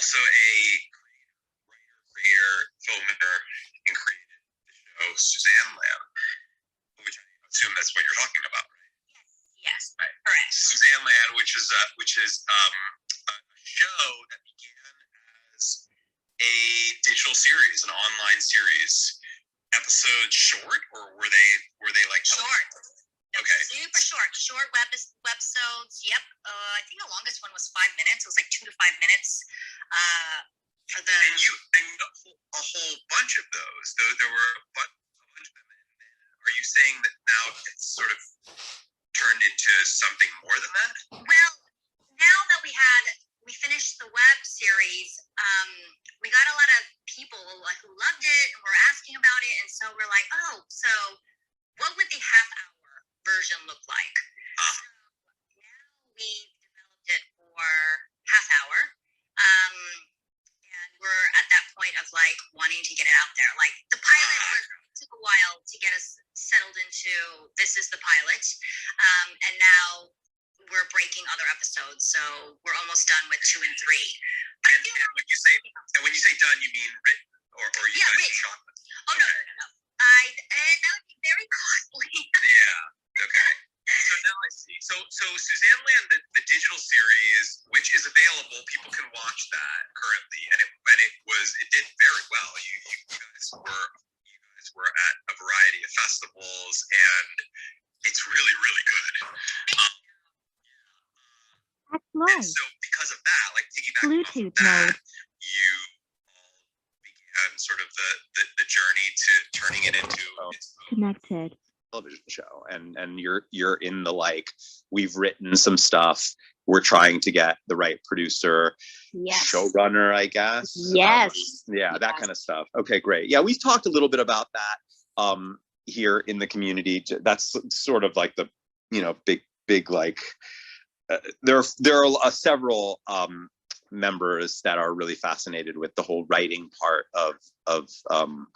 also a writer, filmmaker, and created the show Susane Lee, which I assume that's what you're talking about, right? Yes, right. Correct. Susane Lee, which is a show that began as a digital series, an online series. Episodes short, or were they like short? Okay. Short webisodes. Yep. I think the longest one was 5 minutes. It was like 2 to 5 minutes. For the and a whole bunch of those. There were a bunch of them. And are you saying that now it's sort of turned into something more than that? Well, now that we finished the web series, we got a lot of people who loved it and were asking about it, and so we're like, oh, so what would the half-hour version look like? So now we developed it for half-hour, and we're at that point of like wanting to get it out there. Like the pilot took a while to get us settled into this is the pilot, and now we're breaking other episodes, so we're almost done with 2 and 3. And when you say done, you mean written, or you guys shot them? Oh no. That would be very costly. Yeah. Okay. So now I see. So Susane Lee, the digital series, which is available, people can watch that currently, and it did very well. You guys were at a variety of festivals, and it's really, really good. And so because of that, like piggybacking Bluetooth off of that, mode. you began sort of the journey to turning it into Connected television show, and you're in the like, we've written some stuff, we're trying to get the right producer, showrunner, I guess. That kind of stuff. Okay, great. Yeah, we've talked a little bit about that here in the community. That's sort of like the big like there are several members that are really fascinated with the whole writing part of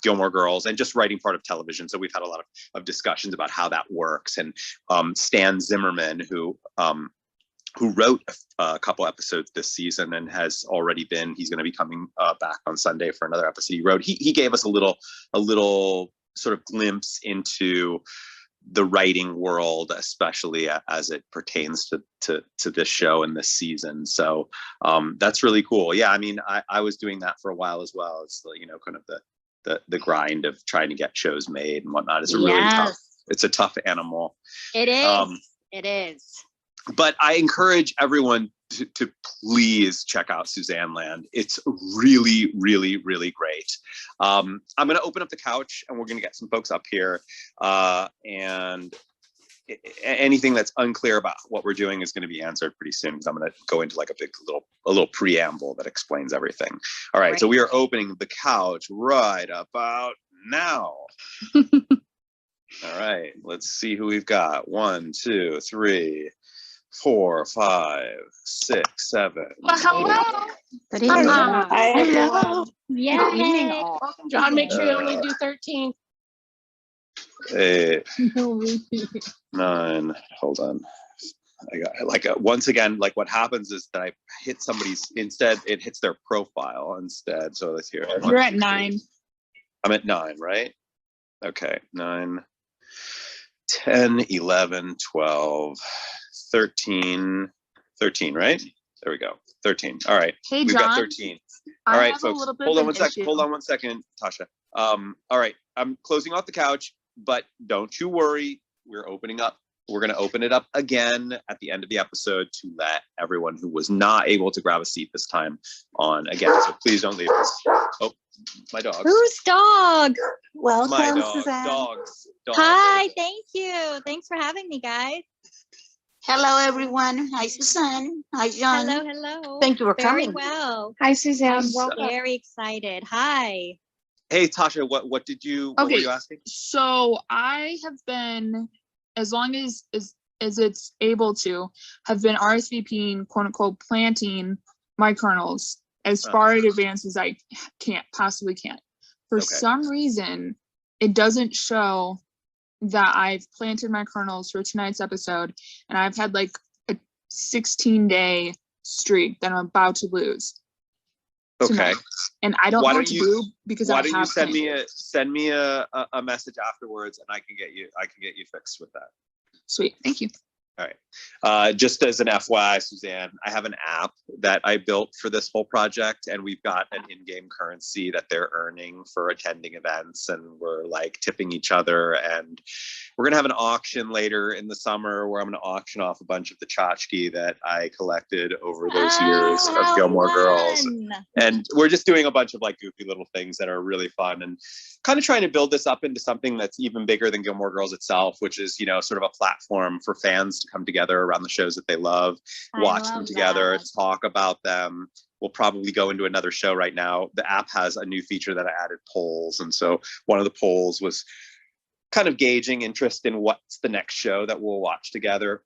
Gilmore Girls and just writing part of television. So we've had a lot of discussions about how that works. And Stan Zimmerman, who wrote a couple episodes this season and has already he's going to be coming back on Sunday for another episode. He gave us a little sort of glimpse into the writing world, especially as it pertains to this show and this season. So that's really cool. Yeah, I mean, I was doing that for a while as well. It's kind of the grind of trying to get shows made and whatnot. It's a tough animal. It is. It is. But I encourage everyone to please check out Susane Lee. It's really, really, really great. I'm going to open up the couch and we're going to get some folks up here. And anything that's unclear about what we're doing is going to be answered pretty soon, because I'm going to go into like a little preamble that explains everything. All right. So we are opening the couch right about now. All right. Let's see who we've got. 1, 2, 3, 4, 5, 6, 7. Well, hello. Good evening. Hello. Yay. John, make sure you only do 13. 8, 9. Hold on. I got once again, like what happens is that I hit somebody's, instead it hits their profile instead. So let's hear it. You're at 9. I'm at 9, right? Okay. 9, 10, 11, 12, 13, right? There we go. 13. All right. Hey, We've John, got 13. All right, folks. Hold on one second, Tasha. All right. I'm closing off the couch, but don't you worry. We're opening up. We're going to open it up again at the end of the episode to let everyone who was not able to grab a seat this time on again. So please don't leave us. Oh, my dog. Whose dog? Welcome, My dog. Susane. Dogs. Hi, thank you. Thanks for having me, guys. Hello, everyone. Hi, Susane. Hi, John. Hello. Thank you for Very coming. well. Hi, Suzanne. I'm Welcome. very excited. Hi. Hey, Tasha, what were you asking? So I have been, as long as it's able to, have been RSVPing, quote unquote, planting my kernels as far in advance as I possibly can. For some reason, it doesn't show that I've planted my kernels for tonight's episode, and I've had like a 16-day streak that I'm about to lose. tonight. And I don't know what to do because why don't you send me a message afterwards, and I can get you fixed with that. Sweet, thank you. All right. Just as an FYI, Suzanne, I have an app that I built for this whole project, and we've got an in-game currency that they're earning for attending events, and we're like tipping each other. And we're gonna have an auction later in the summer where I'm gonna auction off a bunch of the tchotchke that I collected over those years of Gilmore Girls. And we're just doing a bunch of like goofy little things that are really fun, and kind of trying to build this up into something that's even bigger than Gilmore Girls itself, which is, you know, sort of a platform for fans to come together around the shows that they love, watch them together, talk about them. We'll probably go into another show right now. The app has a new feature that I added, polls. And so one of the polls was kind of gauging interest in what's the next show that we'll watch together.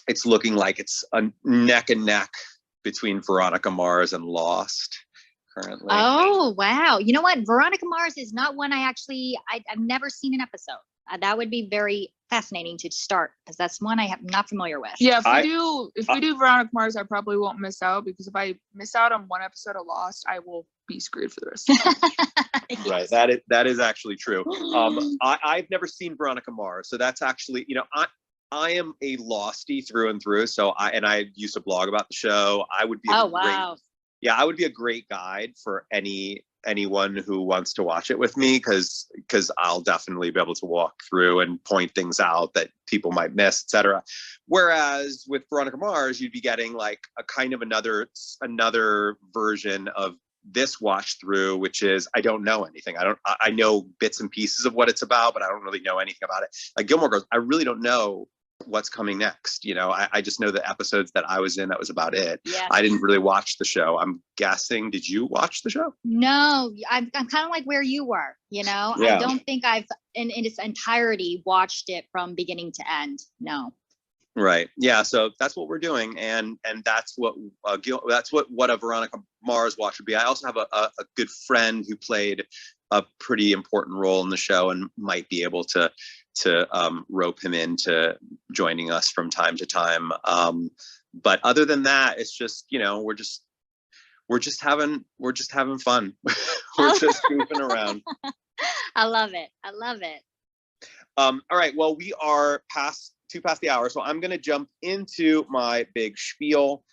It's looking like it's a neck and neck between Veronica Mars and Lost currently. Oh, wow. You know what? Veronica Mars is not one I've never seen an episode. That would be very fascinating to start, because that's one I am not familiar with. Yeah, if we do Veronica Mars, I probably won't miss out, because if I miss out on one episode of Lost, I will be screwed for the rest of the Right, that is actually true. I've never seen Veronica Mars, so that's actually, you know, I am a Lostie through and through. So I used to blog about the show. I would be I would be a great guide for anyone who wants to watch it with me, because I'll definitely be able to walk through and point things out that people might miss, etc. Whereas with Veronica Mars, you'd be getting like a kind of another version of this watch through, which is, I don't know anything. I know bits and pieces of what it's about, but I don't really know anything about it. Like Gilmore Girls, I really don't know what's coming next. You know, I just know the episodes that I was in, that was about it. Yes. I didn't really watch the show. I'm guessing, did you watch the show? No, I'm kind of like where you were, you know. Yeah. I don't think I've in its entirety watched it from beginning to end. No. Right. Yeah. So that's what we're doing, and that's what what a Veronica Mars watch would be. I also have a good friend who played a pretty important role in the show and might be able to rope him into joining us from time to time. But other than that, it's just, you know, we're just having fun. We're just goofing around. I love it. All right. Well, we are past the hour, so I'm going to jump into my big spiel.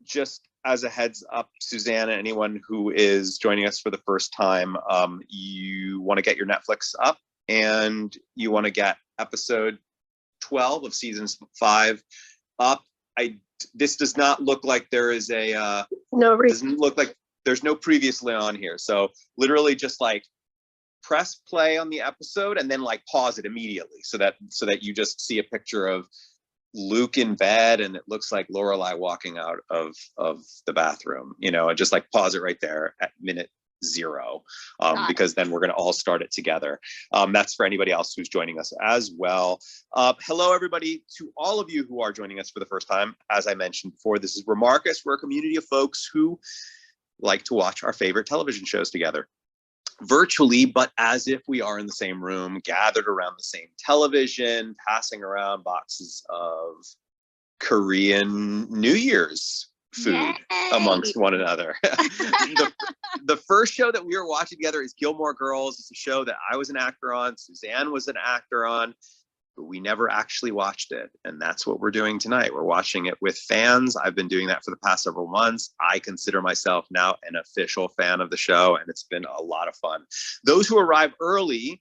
Just as a heads up, Suzanne, and anyone who is joining us for the first time, you want to get your Netflix up, and you want to get episode 12 of season 5 up. This does not look like there is doesn't look like there's no previously on here. So literally just like press play on the episode and then like pause it immediately, so that you just see a picture of Luke in bed and it looks like Lorelai walking out of the bathroom, you know, and just like pause it right there at minute 0, because then we're going to all start it together. That's for anybody else who's joining us as well. Hello, everybody. To all of you who are joining us for the first time, as I mentioned before, this is Reminisce. We're a community of folks who like to watch our favorite television shows together, virtually, but as if we are in the same room, gathered around the same television, passing around boxes of Korean New Year's food amongst one another. The first show that we were watching together is Gilmore Girls. It's a show that I was an actor on, Suzanne was an actor on, but we never actually watched it. And that's what we're doing tonight. We're watching it with fans. I've been doing that for the past several months. I consider myself now an official fan of the show, and it's been a lot of fun. Those who arrive early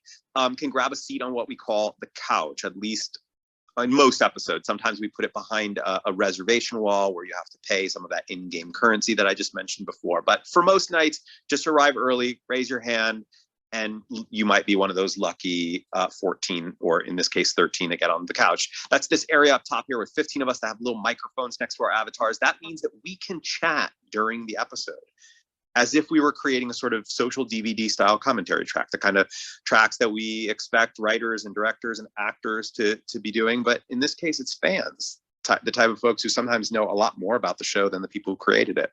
can grab a seat on what we call the couch, at least in most episodes. Sometimes we put it behind a reservation wall where you have to pay some of that in-game currency that I just mentioned before. But for most nights, just arrive early, raise your hand, and you might be one of those lucky 14, or in this case, 13 that get on the couch. That's this area up top here with 15 of us that have little microphones next to our avatars. That means that we can chat during the episode, as if we were creating a sort of social DVD style commentary track, the kind of tracks that we expect writers and directors and actors to be doing. But in this case, it's fans, the type of folks who sometimes know a lot more about the show than the people who created it.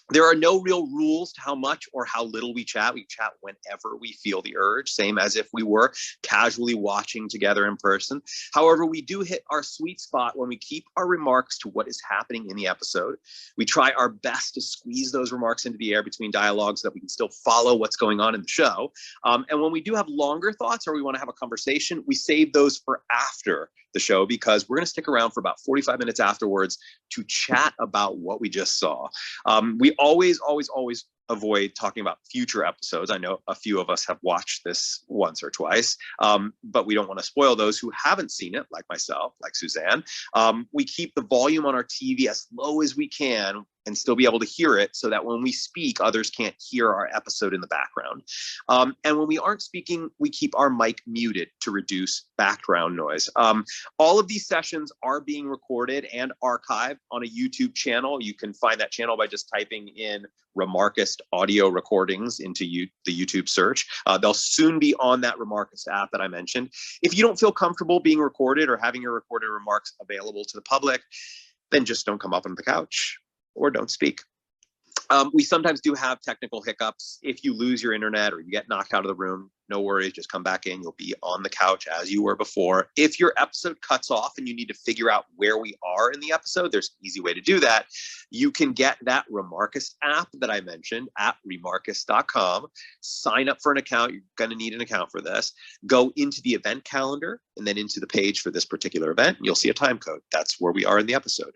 There are no real rules to how much or how little we chat. We chat whenever we feel the urge, same as if we were casually watching together in person. However, we do hit our sweet spot when we keep our remarks to what is happening in the episode. We try our best to squeeze those remarks into the air between dialogues so that we can still follow what's going on in the show. And when we do have longer thoughts or we want to have a conversation, we save those for after the show because we're going to stick around for about 45 minutes afterwards to chat about what we just saw. We always avoid talking about future episodes. I know a few of us have watched this once or twice, but we don't want to spoil those who haven't seen it, like myself, like Susane. We keep the volume on our TV as low as we can and still be able to hear it so that when we speak, others can't hear our episode in the background. And when we aren't speaking, we keep our mic muted to reduce background noise. All of these sessions are being recorded and archived on a YouTube channel. You can find that channel by just typing in Remarcist audio recordings into the YouTube search. They'll soon be on that Remarcist app that I mentioned. If you don't feel comfortable being recorded or having your recorded remarks available to the public, then just don't come up on the couch or don't speak. We sometimes do have technical hiccups. If you lose your internet or you get knocked out of the room, no worries, just come back in. You'll be on the couch as you were before. If your episode cuts off and you need to figure out where we are in the episode, there's an easy way to do that. You can get that Remarcist app that I mentioned at reminisce.com. Sign up for an account. You're going to need an account for this. Go into the event calendar and then into the page for this particular event. And you'll see a time code. That's where we are in the episode.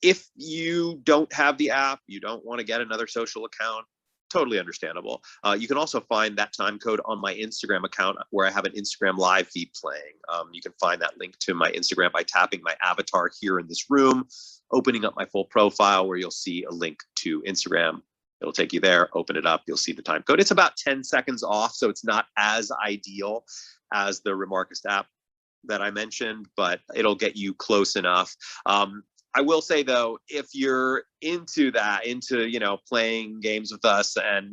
If you don't have the app, you don't want to get another social account, totally understandable. You can also find that time code on my Instagram account where I have an Instagram live feed playing. You can find that link to my Instagram by tapping my avatar here in this room, opening up my full profile where you'll see a link to Instagram. It'll take you there, open it up, you'll see the time code. It's about 10 seconds off, so it's not as ideal as the Remarcist app that I mentioned, but it'll get you close enough. I will say though, if you're into that, playing games with us and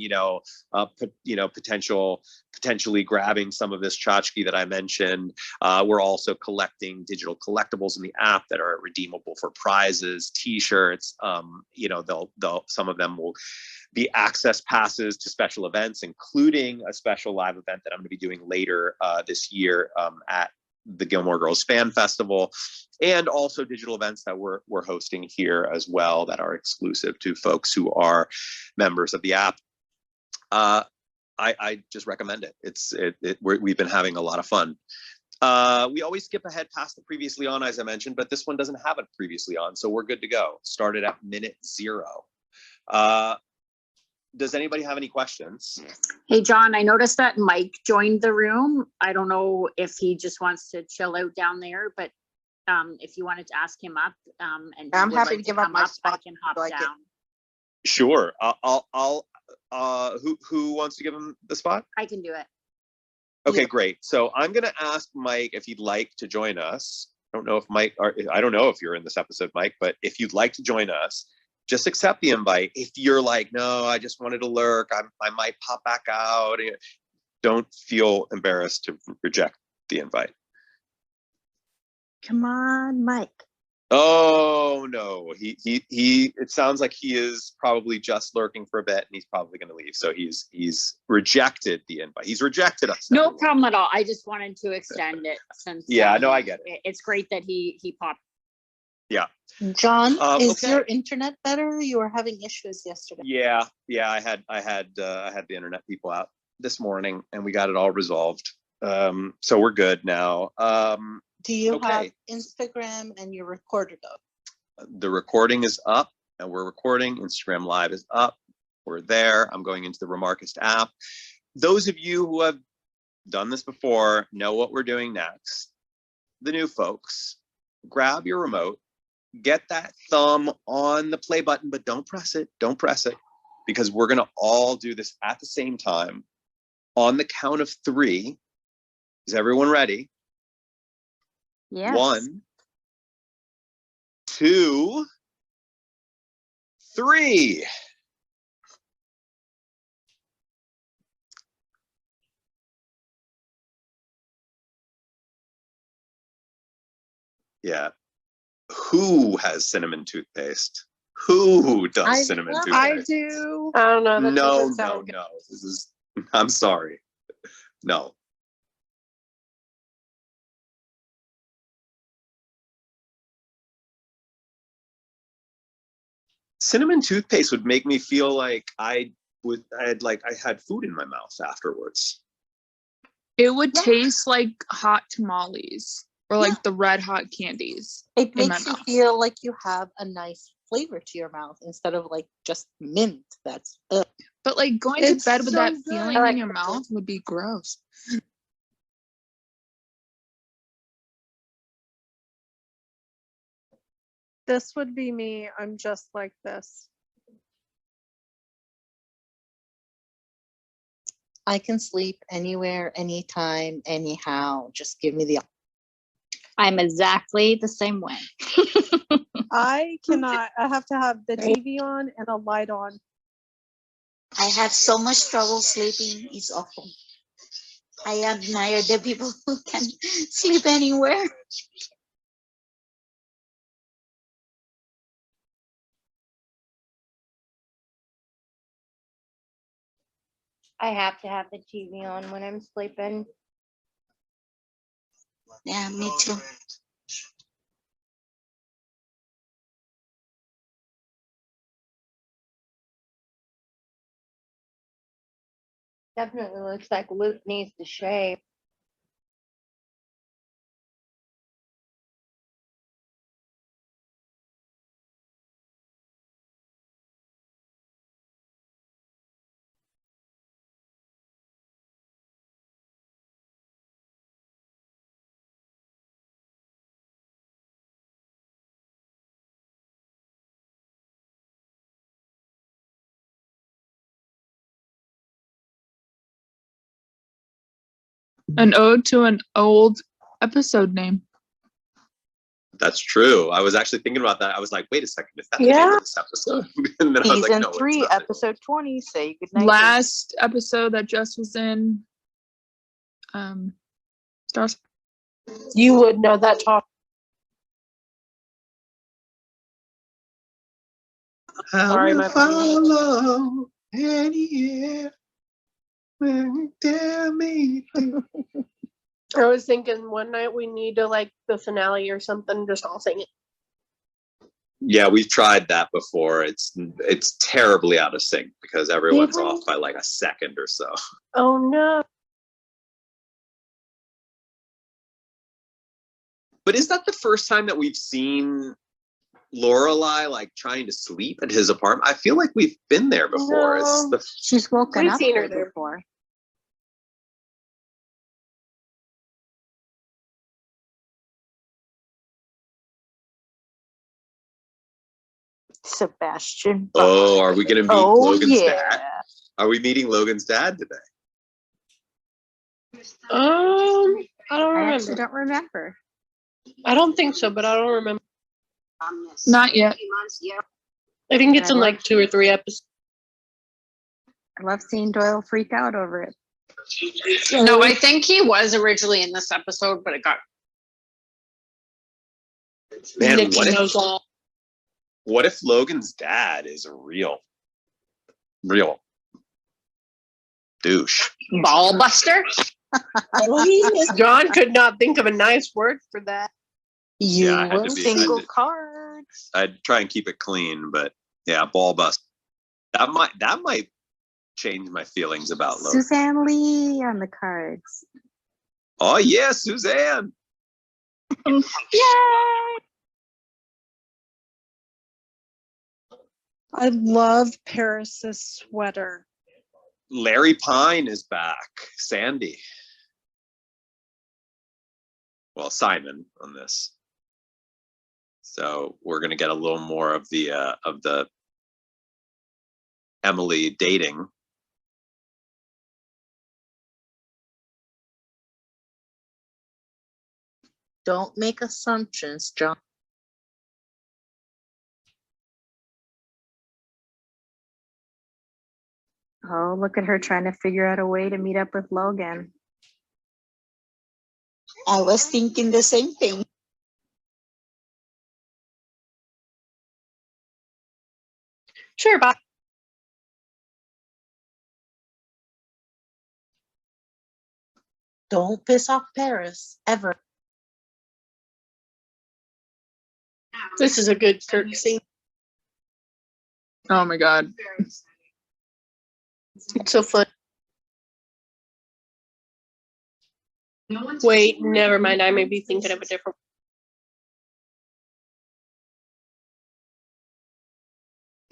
potentially grabbing some of this tchotchke that I mentioned, we're also collecting digital collectibles in the app that are redeemable for prizes, T-shirts. Some of them will be access passes to special events, including a special live event that I'm going to be doing later this year at the Gilmore Girls Fan Festival, and also digital events that we're hosting here as well that are exclusive to folks who are members of the app. I just recommend it. We've been having a lot of fun. We always skip ahead past the previously on, as I mentioned, but this one doesn't have it previously on, so we're good to go. Started at minute 0. Does anybody have any questions? Hey, John, I noticed that Mike joined the room. I don't know if he just wants to chill out down there, but if you wanted to ask him up, and I'm happy to give up my spot. I can hop down. Sure. Who wants to give him the spot? I can do it. Okay, Yeah. great. So I'm going to ask Mike if he'd like to join us. I don't know if you're in this episode, Mike, but if you'd like to join us, just accept the invite. If you're like, no, I just wanted to lurk, I might pop back out. Don't feel embarrassed to reject the invite. Come on, Mike. Oh no, he it sounds like he is probably just lurking for a bit and he's probably going to leave. So he's rejected the invite. He's rejected us. No problem at all. I just wanted to extend it since yeah, no, I get it. It's great that he popped. Yeah. John, is okay. your internet better? You were having issues yesterday. Yeah, I had the internet people out this morning and we got it all resolved. So we're good now. Do you okay. have Instagram and you recorded it? The recording is up and we're recording. Instagram Live is up. We're there. I'm going into the Remarcist app. Those of you who have done this before know what we're doing next. The new folks, grab your remote, get that thumb on the play button, but don't press it. Don't press it because we're going to all do this at the same time on the count of 3. Is everyone ready? Yes. 1, 2, 3. Yeah. Who has cinnamon toothpaste? Who does I cinnamon love- toothpaste? I do. I don't know. That No, doesn't no, sound good. no. This is. I'm sorry. No. Cinnamon toothpaste would make me feel like I had food in my mouth afterwards. It would taste like hot tamales or like the red hot candies. It in my makes you mouth. feel like you have a nice flavor to your mouth instead of like just mint. That's But like going It's to bed with so that good. feeling I like in your that. mouth would be gross. This would be me. I'm just like this. I can sleep anywhere, anytime, anyhow. Just give me the. I'm exactly the same way. I cannot. I have to have the TV on and a light on. I have so much trouble sleeping. It's awful. I admire the people who can sleep anywhere. I have to have the TV on when I'm sleeping. Yeah, me too. Definitely looks like Luke needs to shave. An ode to an old episode name. That's true. I was actually thinking about that. I was like, wait a second, is that the name Yeah. of this episode? And then I was like, Season no, it's 3, not. episode 20. Say goodnight. Last episode that Jess was in. Stars. You would know that talk. Sorry, my follow any when you tell me. I was thinking one night we need to like the finale or something, just all sing it. Yeah, we've tried that before. It's terribly out of sync because everyone's Did we? off by like a second or so. Oh no. But is that the first time that we've seen Lorelai like trying to sleep at his apartment? I feel like we've been there before. It's the She's woken We've up seen her there there. before. Sebastian. Oh, are we gonna meet Oh, Logan's yeah. dad? Are we meeting Logan's dad today? I don't I actually remember. don't remember. I don't think so, but I don't remember. Not yet. I think it's in like 2 or 3 episodes. I love seeing Doyle freak out over it. No, I think he was originally in this episode, but it got Man, Nikki knows all. what if Logan's dad is a real douche? ball buster. John could not think of a nice word for that. You Yeah, I had will to be- single I did- cards. I'd try and keep it clean, but yeah, ball bust. That might change my feelings about Logan. Susane Lee on the cards. Oh yeah, Suzanne. Yay! I love Paris's sweater. Larry Pine is back. Sandy. Well, Simon on this. So we're gonna get a little more of the Emily dating. Don't make assumptions, John. Oh, look at her trying to figure out a way to meet up with Logan. I was thinking the same thing. Sure, bye. Don't piss off Paris ever. This is a good Kirk scene. Oh my god. It's so fun. Wait, never mind. I may be thinking of a different.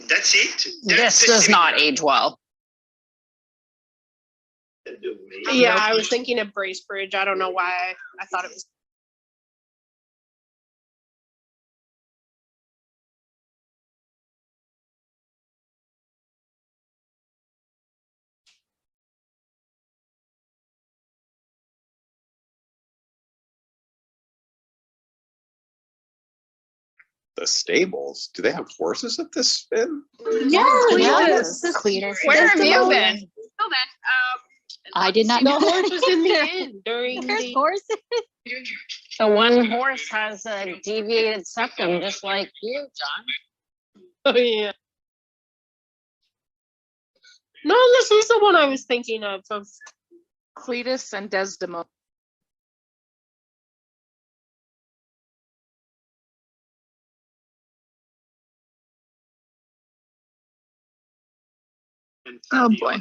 That's it. This does not age well. Yeah, I was thinking of Bracebridge. I don't know why I thought it was. The stables. Do they have horses at this spin? Yeah, Cletus. Where have you been? So then, I did not the know horse that was in the either. end during There's the. horses. The one horse has a deviated septum, just like you, John. Oh yeah. No, this was the one I was thinking of. Cletus and Desdemona. Oh boy.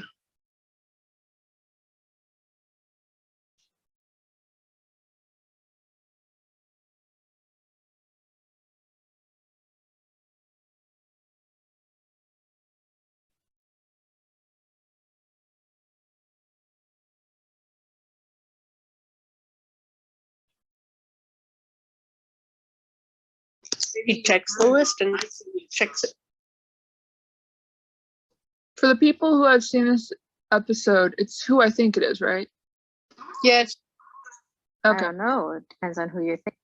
He checks the list and checks it. For the people who have seen this episode, it's who I think it is, right? Yes. I Okay. don't know. It depends on who you're thinking.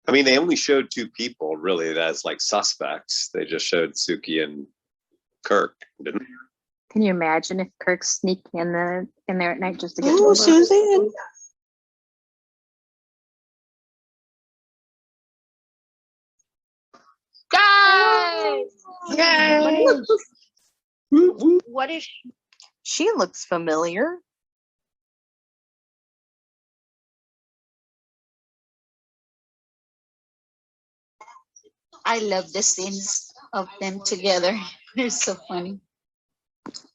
I mean, they only showed two people really that's like suspects. They just showed Suki and Kirk, didn't they? Can you imagine if Kirk's sneaking in there at night just to get Ooh, pulled over? Susane. Yay! What is she? She looks familiar. I love the scenes of them together. They're so funny.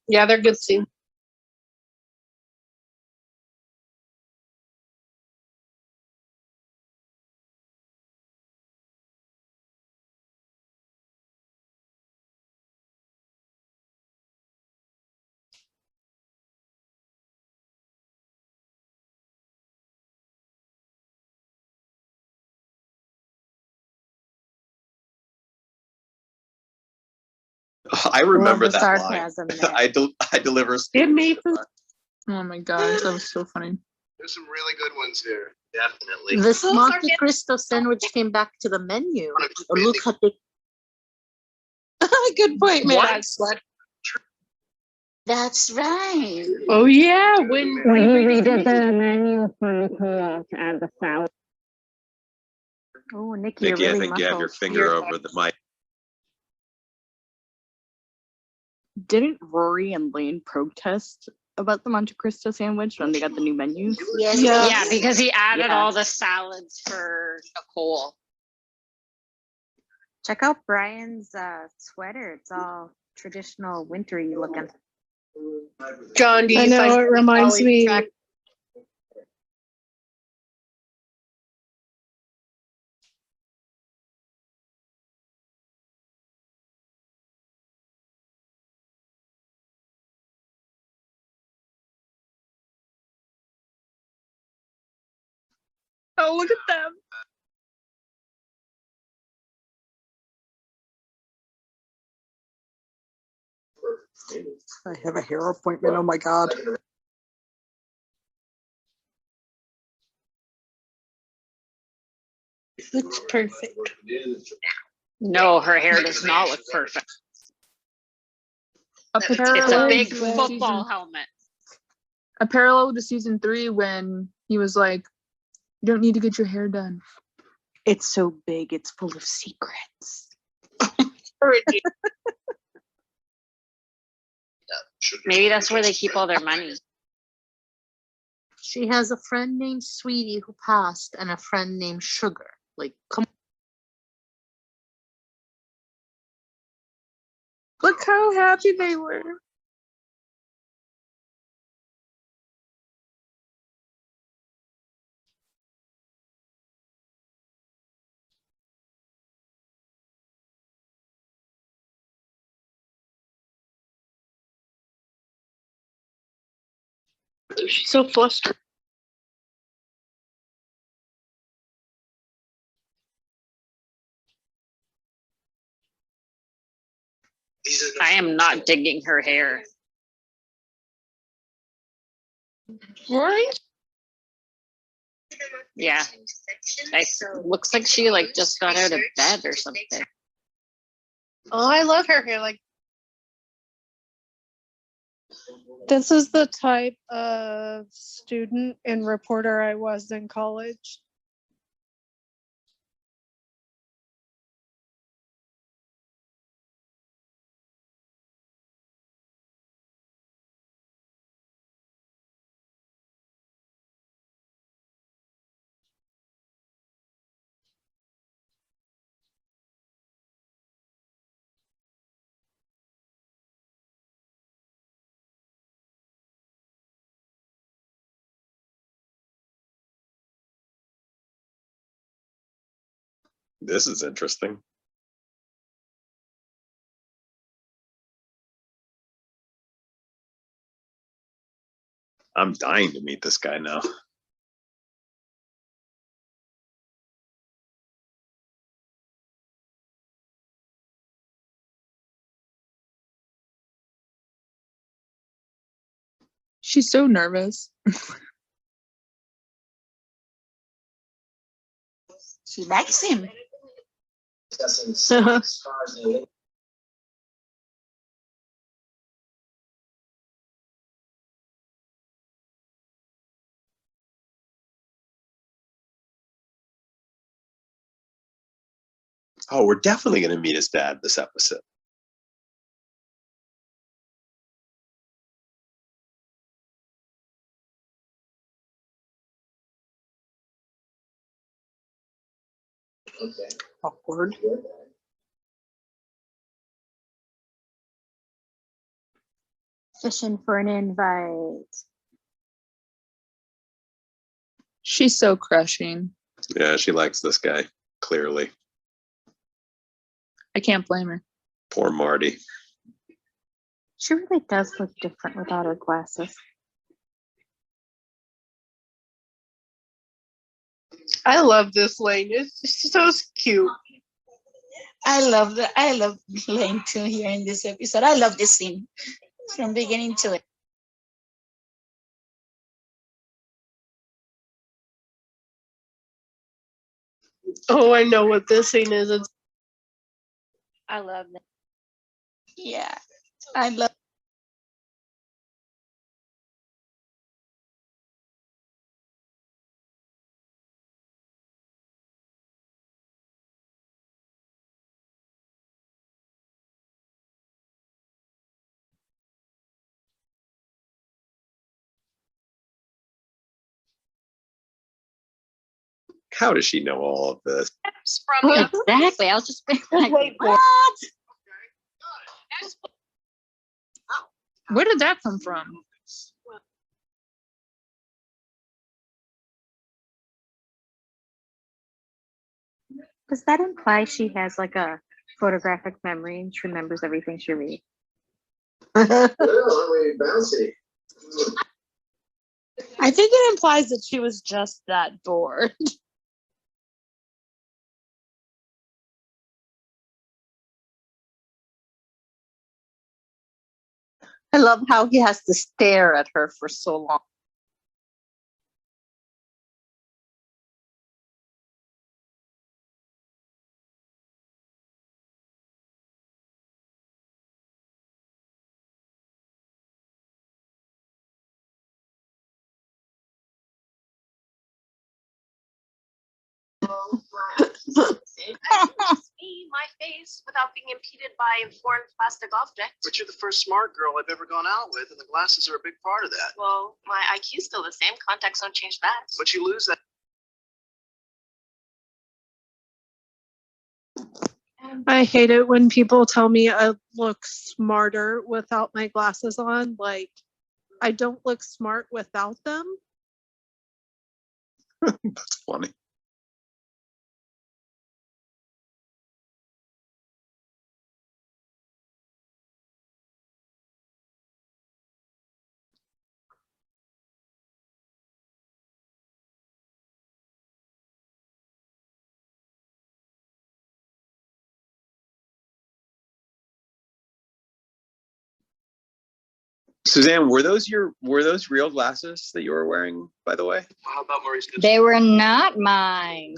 Yeah, they're good scenes. I remember Love the that sarcasm line. there. I deliver. It made Oh my gosh, that was so funny. There's some really good ones here. Definitely. This Monte Cristo sandwich came back to the menu. Oh, look at the. Good point, man. That's right. Oh yeah, when We redid the menu for Nicole to add the salad. Oh, Nikki, you're Nikki, I really think you have your muffled. finger over the mic. Didn't Rory and Lane protest about the Monte Cristo sandwich when they got the new menus? Yes. Yeah. Yeah, because he added Yeah. all the salads for Nicole. Check out Brian's sweater. It's all traditional wintry looking. John, do you I know, find it reminds Ollie me. track- Oh, look at them. I have a hair appointment. Oh my God. Looks perfect. No, her hair does not look perfect. A It's a parallel big to football season- helmet. A parallel to season 3 when he was like, "You don't need to get your hair done." It's so big, it's full of secrets. Maybe that's where they keep all their money. She has a friend named Sweetie who passed and a friend named Sugar. Like, come Look how happy they were. She's so flustered. I am not digging her hair. Right? Yeah. Looks like she like just got out of bed or something. Oh, I love her hair. Like, this is the type of student and reporter I was in college. This is interesting. I'm dying to meet this guy now. She's so nervous. She likes him. Oh, we're definitely going to meet his dad this episode. Okay. Awkward. Fishing for an invite. She's so crushing. Yeah, she likes this guy, clearly. I can't blame her. Poor Marty. She really does look different without her glasses. I love this Lane. It's so cute. I love Lane too here in this episode. I love this scene from beginning to end. Oh, I know what this scene is. I love that. Yeah, I love. How does she know all of this? Exactly. I was just like, Wait, what? Where did that come from? Does that imply she has like a photographic memory and she remembers everything she reads? Bouncy. I think it implies that she was just that bored. I love how he has to stare at her for so long. my face without being impeded by foreign plastic objects. But you're the first smart girl I've ever gone out with, and the glasses are a big part of that. Well, my IQ's still the same. Contacts don't change that. But you lose that. I hate it when people tell me I look smarter without my glasses on. Like, I don't look smart without them. That's funny. Suzanne, were those real glasses that you were wearing, by the way? How about Maurice? They were not mine.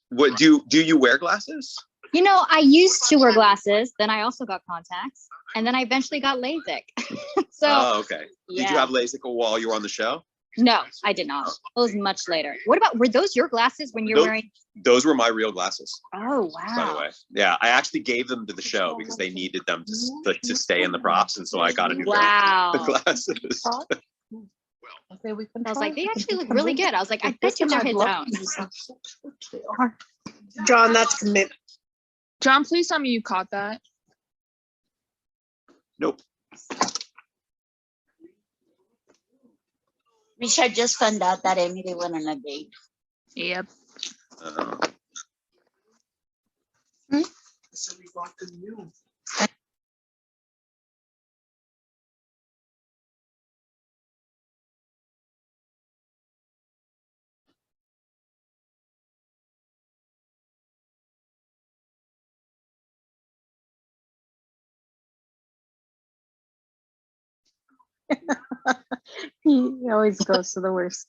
What do you wear glasses? You know, I used to wear glasses, then I also got contacts, and then I eventually got LASIK. So Oh, okay. Did yeah. you have LASIK while you were on the show? No, I did not. It was much later. What about, were those your glasses when you're wearing? Those were my real glasses. Oh, By the wow. way, yeah, I actually gave them to the show because they needed them to stay in the props, and so I got a new pair Wow. of glasses. I was like, they actually look really good. I was like, I bet you they're his own. John, that's commitment. John, please tell me you caught that. Nope. Richard just found out that Emily went on a date. Yep. He always goes to the worst.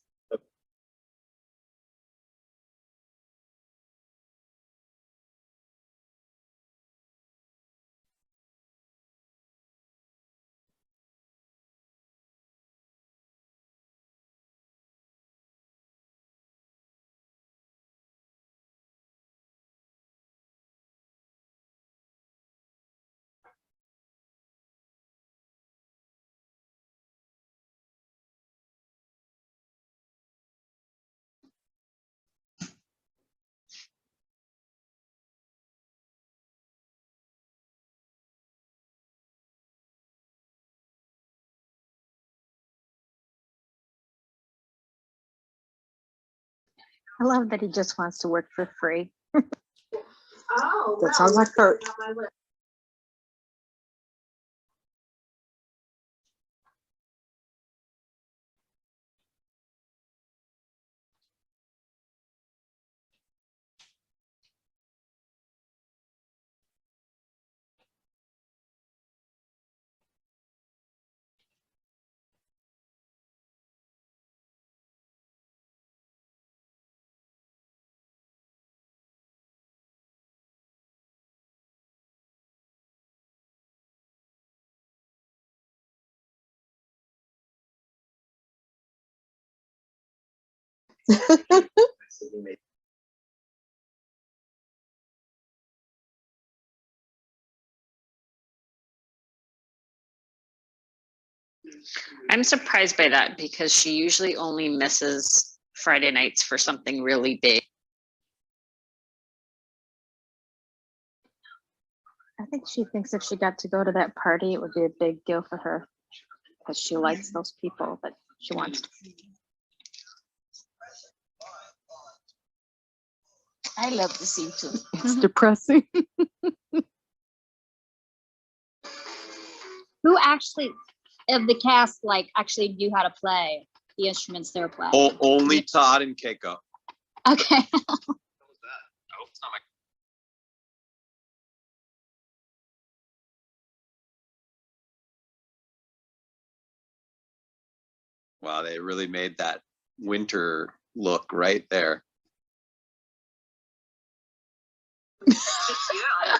I love that he just wants to work for free. Oh, that sounds like Kurt. I'm surprised by that because she usually only misses Friday nights for something really big. I think she thinks if she got to go to that party, it would be a big deal for her because she likes those people that she wants. I love the scene too. It's depressing. Who actually, of the cast, like, actually knew how to play the instruments they're playing? Only Todd and Keiko. Okay. I hope it's not my Wow, they really made that winter look right there. Yeah,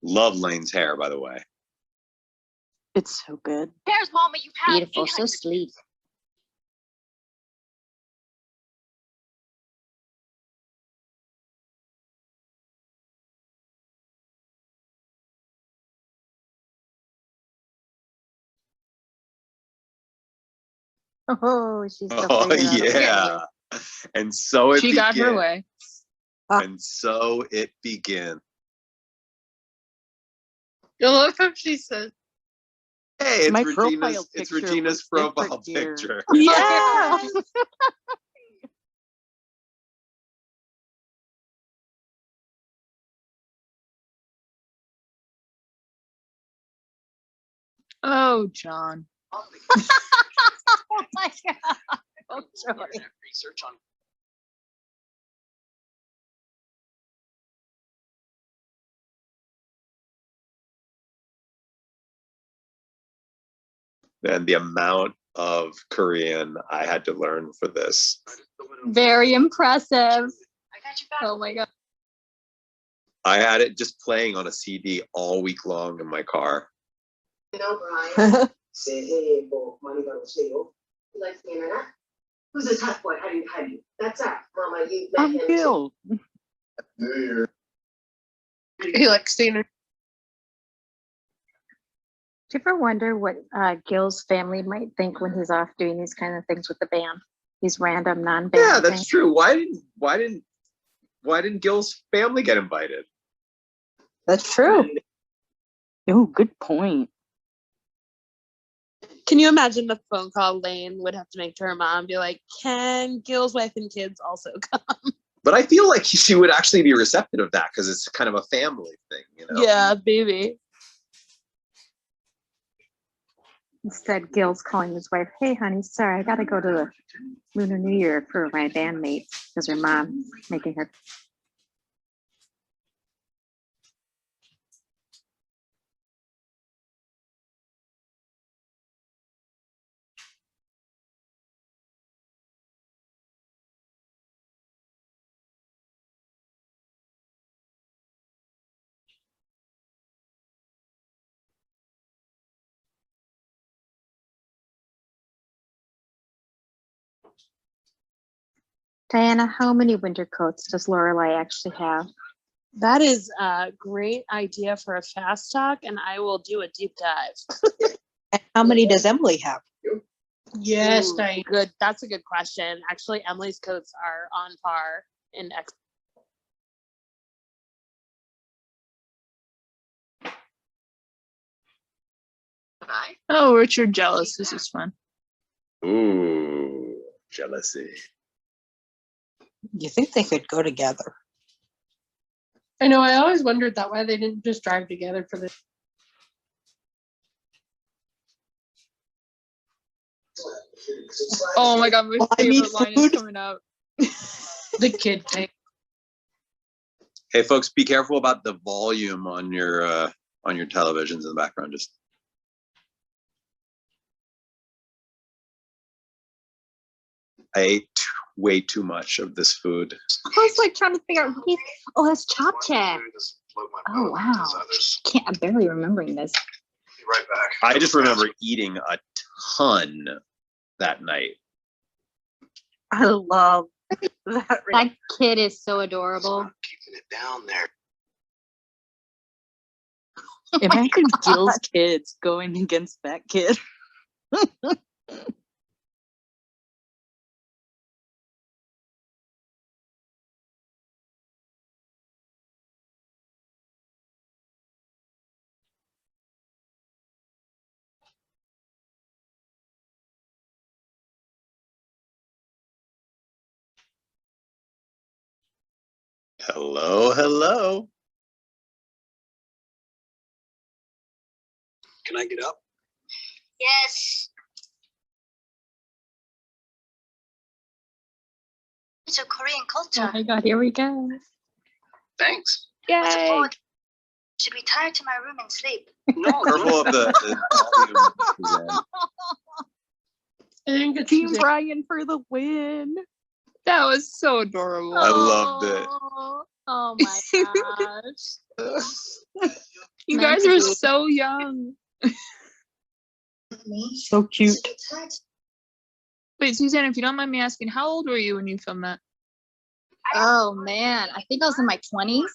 Love Lane's hair, by the way. It's so good. There's mama, you have Beautiful, so 800 sleek. Oh, she's so Oh figured out a way. yeah. And so it She got her began. way. And so it began. I love how she said, Hey, My it's profile Regina's picture Regina's looks profile different here. picture. Yeah. Oh, John. Oh my God. Oh, joy. Research on And the amount of Korean I had to learn for this. Very impressive. I got you back. Oh my God. I had it just playing on a CD all week long in my car. You know, Brian. Say, you like the internet? Who's this hot boy hiding behind you? That's Zach. Mama, you met I'm him. Gil. he likes seeing her. Do you ever wonder what Gil's family might think when he's off doing these kind of things with the band? These random non-band Yeah, that's things? true. Why didn't Gil's family get invited? That's true. Oh, good point. Can you imagine the phone call Lane would have to make to her mom? Be like, can Gil's wife and kids also come? But I feel like she would actually be receptive of that because it's kind of a family thing, you know? Yeah, baby. Instead, Gil's calling his wife, "Hey, honey, sorry, I got to go to the Lunar New Year for my bandmates because her mom's making her." Diana, how many winter coats does Lorelai actually have? That is a great idea for a fast talk, and I will do a deep dive. And how many does Emily have? Yes, good. That's a good question. Actually, Emily's coats are on par in X. Oh, Richard jealous. This is fun. Ooh, jealousy. You think they could go together? I know. I always wondered that why they didn't just drive together for this. Oh my God, my Well, I need favorite line is food. coming up. The kid thing. Hey, folks, be careful about the volume on your televisions in the background. Just I ate way too much of this food. I was like trying to figure out. Oh, that's Chop Check. Oh wow. I'm barely remembering this. Be right back. I just remember eating a ton that night. I love that. That kid is so adorable. Keeping it down there. Imagine Gil's kids going against that kid. Hello, hello. Can I get up? Yes. It's a Korean Oh culture. my God, here we go. Thanks. What's the Yay. point? Should retire to my room and sleep. No, Careful of the volume, Suzanne. I think it's Team Brian for the win. That was so adorable. I loved it. Oh my gosh. You guys are so young. So cute. Wait, Suzanne, if you don't mind me asking, how old were you when you filmed that? Oh man, I think I was in my 20s.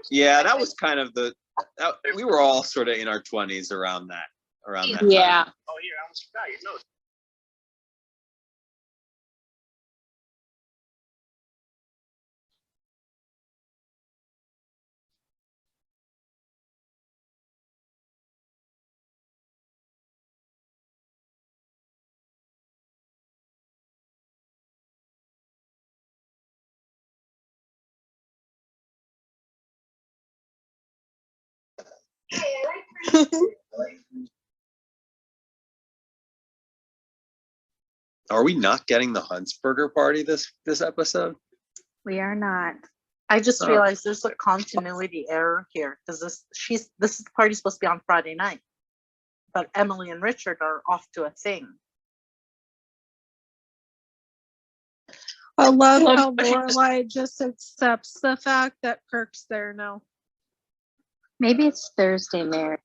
Yeah, that was kind of we were all sort of in our 20s around that Yeah. time. Oh, here, I almost forgot. You know. Are we not getting the Huntsberger party this episode? We are not. I just realized there's a continuity error here because this party's supposed to be on Friday night, but Emily and Richard are off to a thing. I love how Lorelai just accepts the fact that Kirk's there now. Maybe it's Thursday, Mary.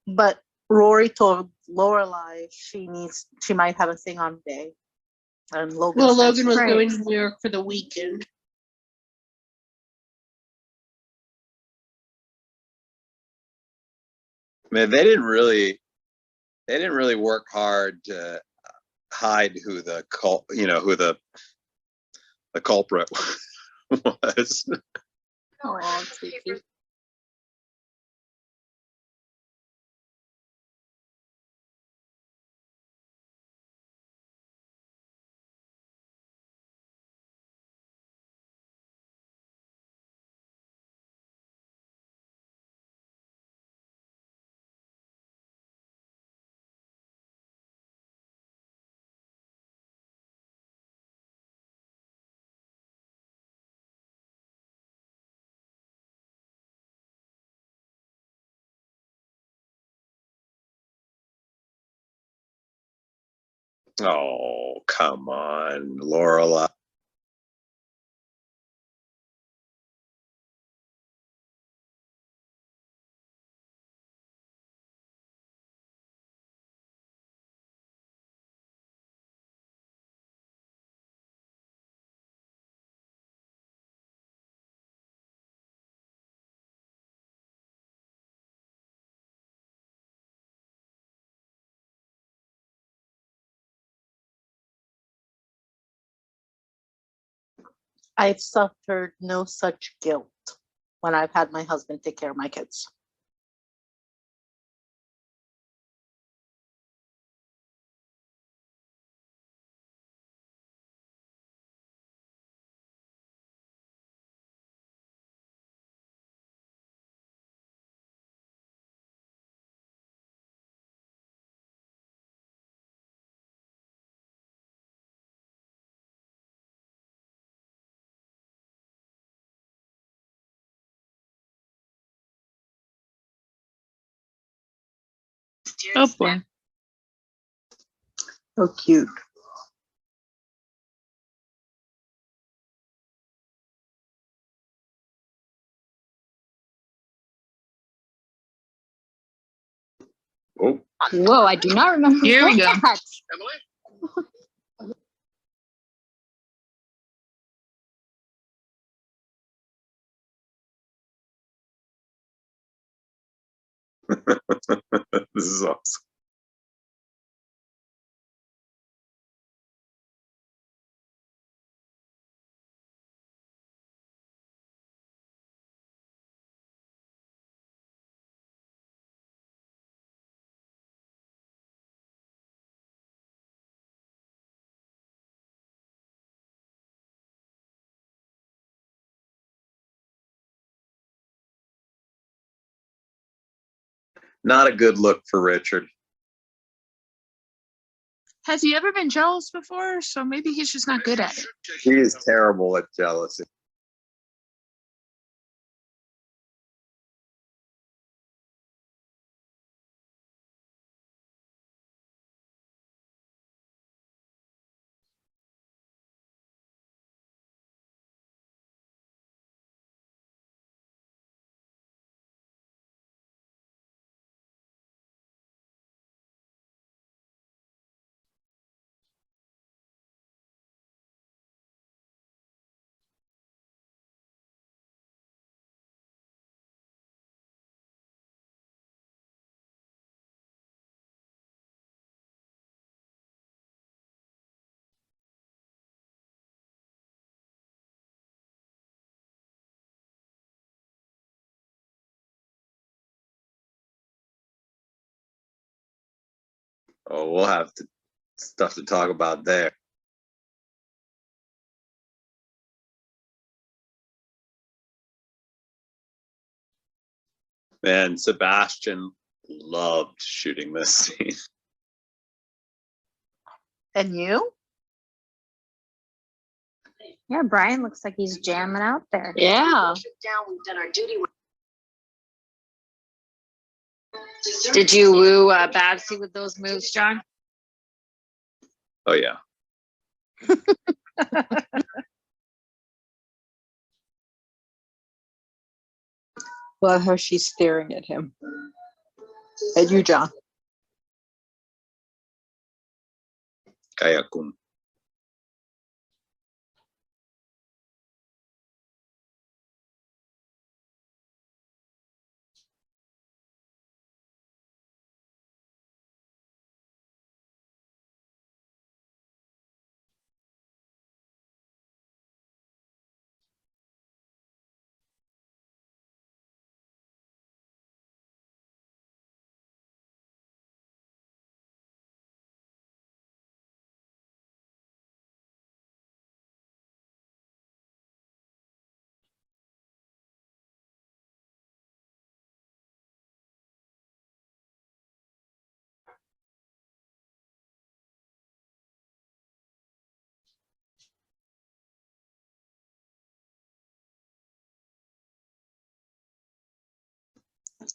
But Rory told Lorelai she might have a thing on day. And Logan. Well, Logan was going to New York for the weekend. Man, they didn't really work hard to hide who the culprit was. Oh, cute. Oh, come on, Lorelai. I've suffered no such guilt when I've had my husband take care of my kids. Oh boy. So cute. Oh. Whoa, I do not remember Here we go. that. This is awesome. Not a good look for Richard. Has he ever been jealous before? So maybe he's just not good at it. He is terrible at jealousy. Oh, we'll have stuff to talk about there. Man, Sebastian loved shooting this scene. And you? Yeah, Brian looks like he's jamming out there. Yeah. We've done our duty. Did you woo Babsy with those moves, John? Oh yeah. Love how she's staring at him. At you, John. Kaya kung.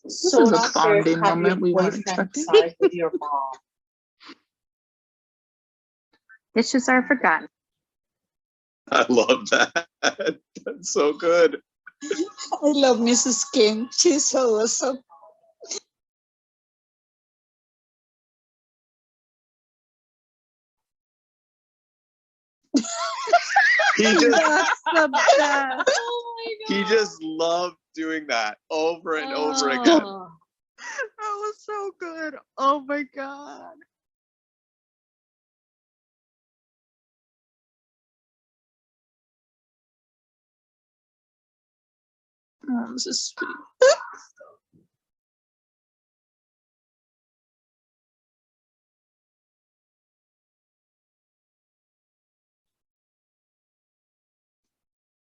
This is a bonding moment we weren't expecting. With your mom. Dishes are forgotten. I love that. That's so good. I love Mrs. King. She's so awesome. He just That's the best. he just loved doing that over and over again. Oh. That was so good. Oh my god. Oh, this is sweet.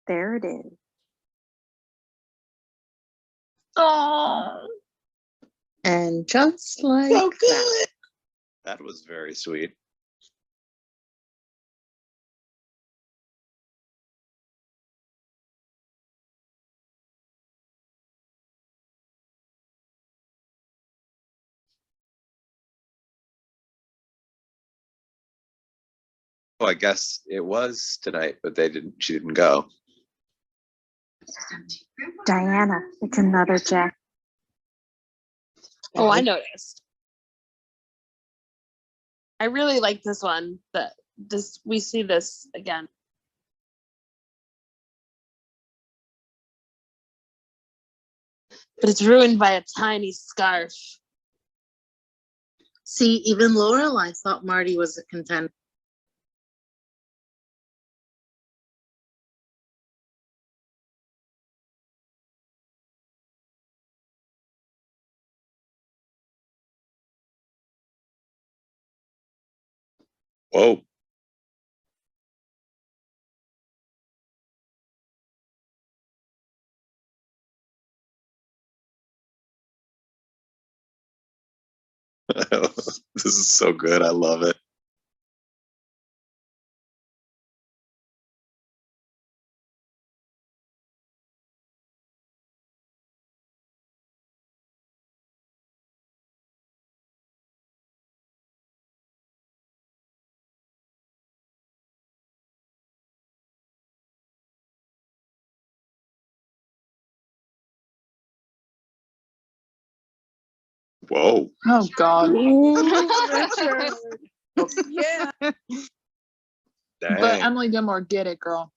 There it is. Oh. And just like So that. good. That was very sweet. Oh, I guess it was tonight, but she didn't go. Diana, it's another Jack. Oh, I noticed. I really like this one. We see this again. But it's ruined by a tiny scarf. See, even Lorelai thought Marty was a contender. Whoa. This is so good. I love it. Whoa. Oh god. Yeah. Dang. But Emily Gilmore, get it, girl.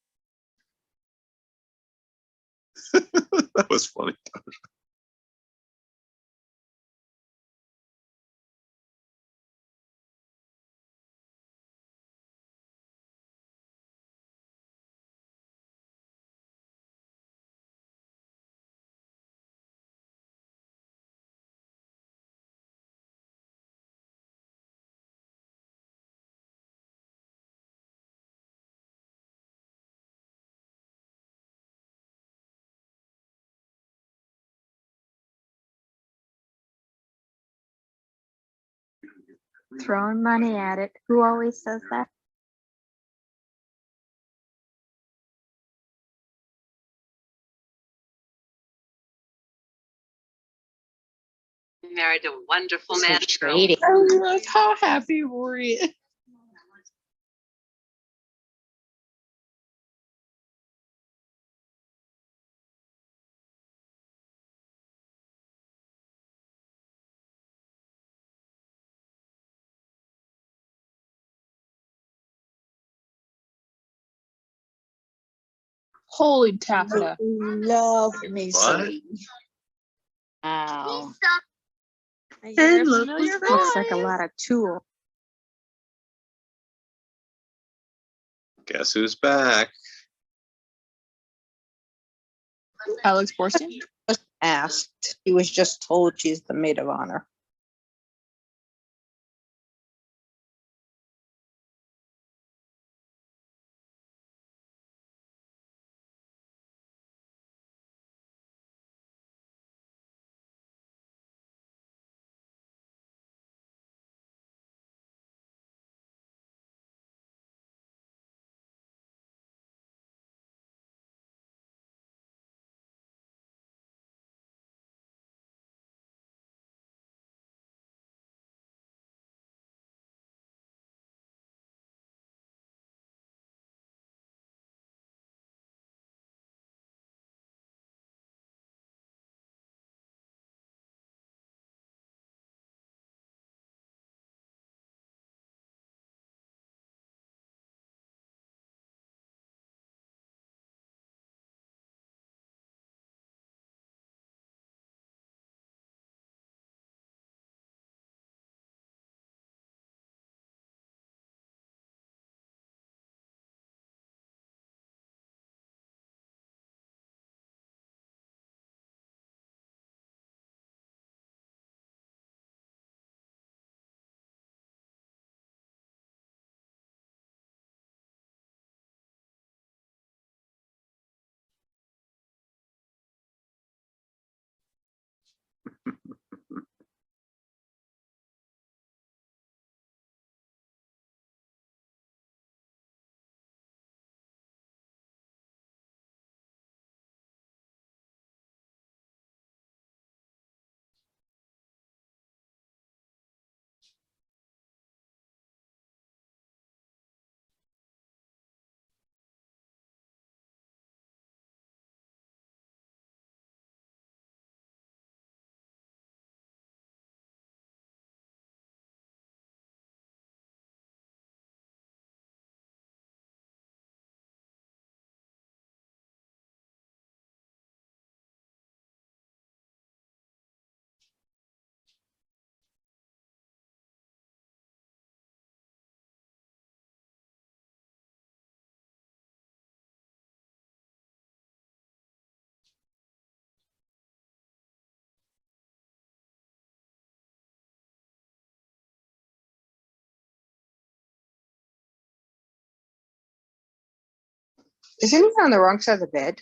That was funny. Throwing money at it. Who always says that? Married a wonderful man. Trading. I love how happy Rory is. Holy taffeta. Love me What? Wow. And look who's Looks like a lot of tool. Guess who's back? Alex Borstein? Was asked. He was just told she's the maid of honor. Is anyone on the wrong side of the bed?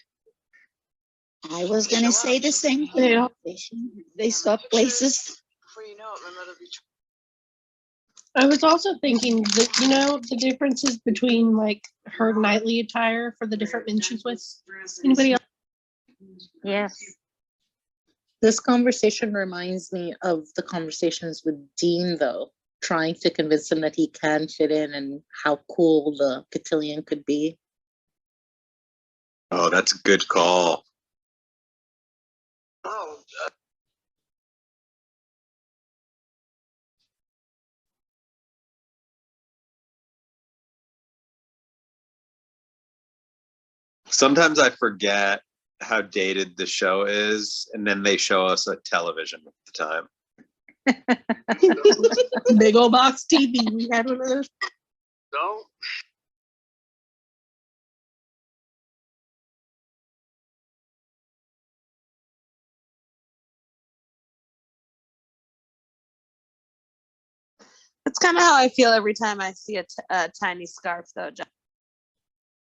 I was gonna say the same thing. Yeah. They swap places. Before you know it, my mother be I was also thinking that, you know, the differences between like her nightly attire for the different men she's with. Anybody else? Yes. This conversation reminds me of the conversations with Dean, though, trying to convince him that he can fit in and how cool the cotillion could be. Oh, that's a good call. Oh, Sometimes I forget how dated the show is, and then they show us a television at the time. Big old box TV. We had one of those. don't. That's kind of how I feel every time I see a tiny scarf, though, John.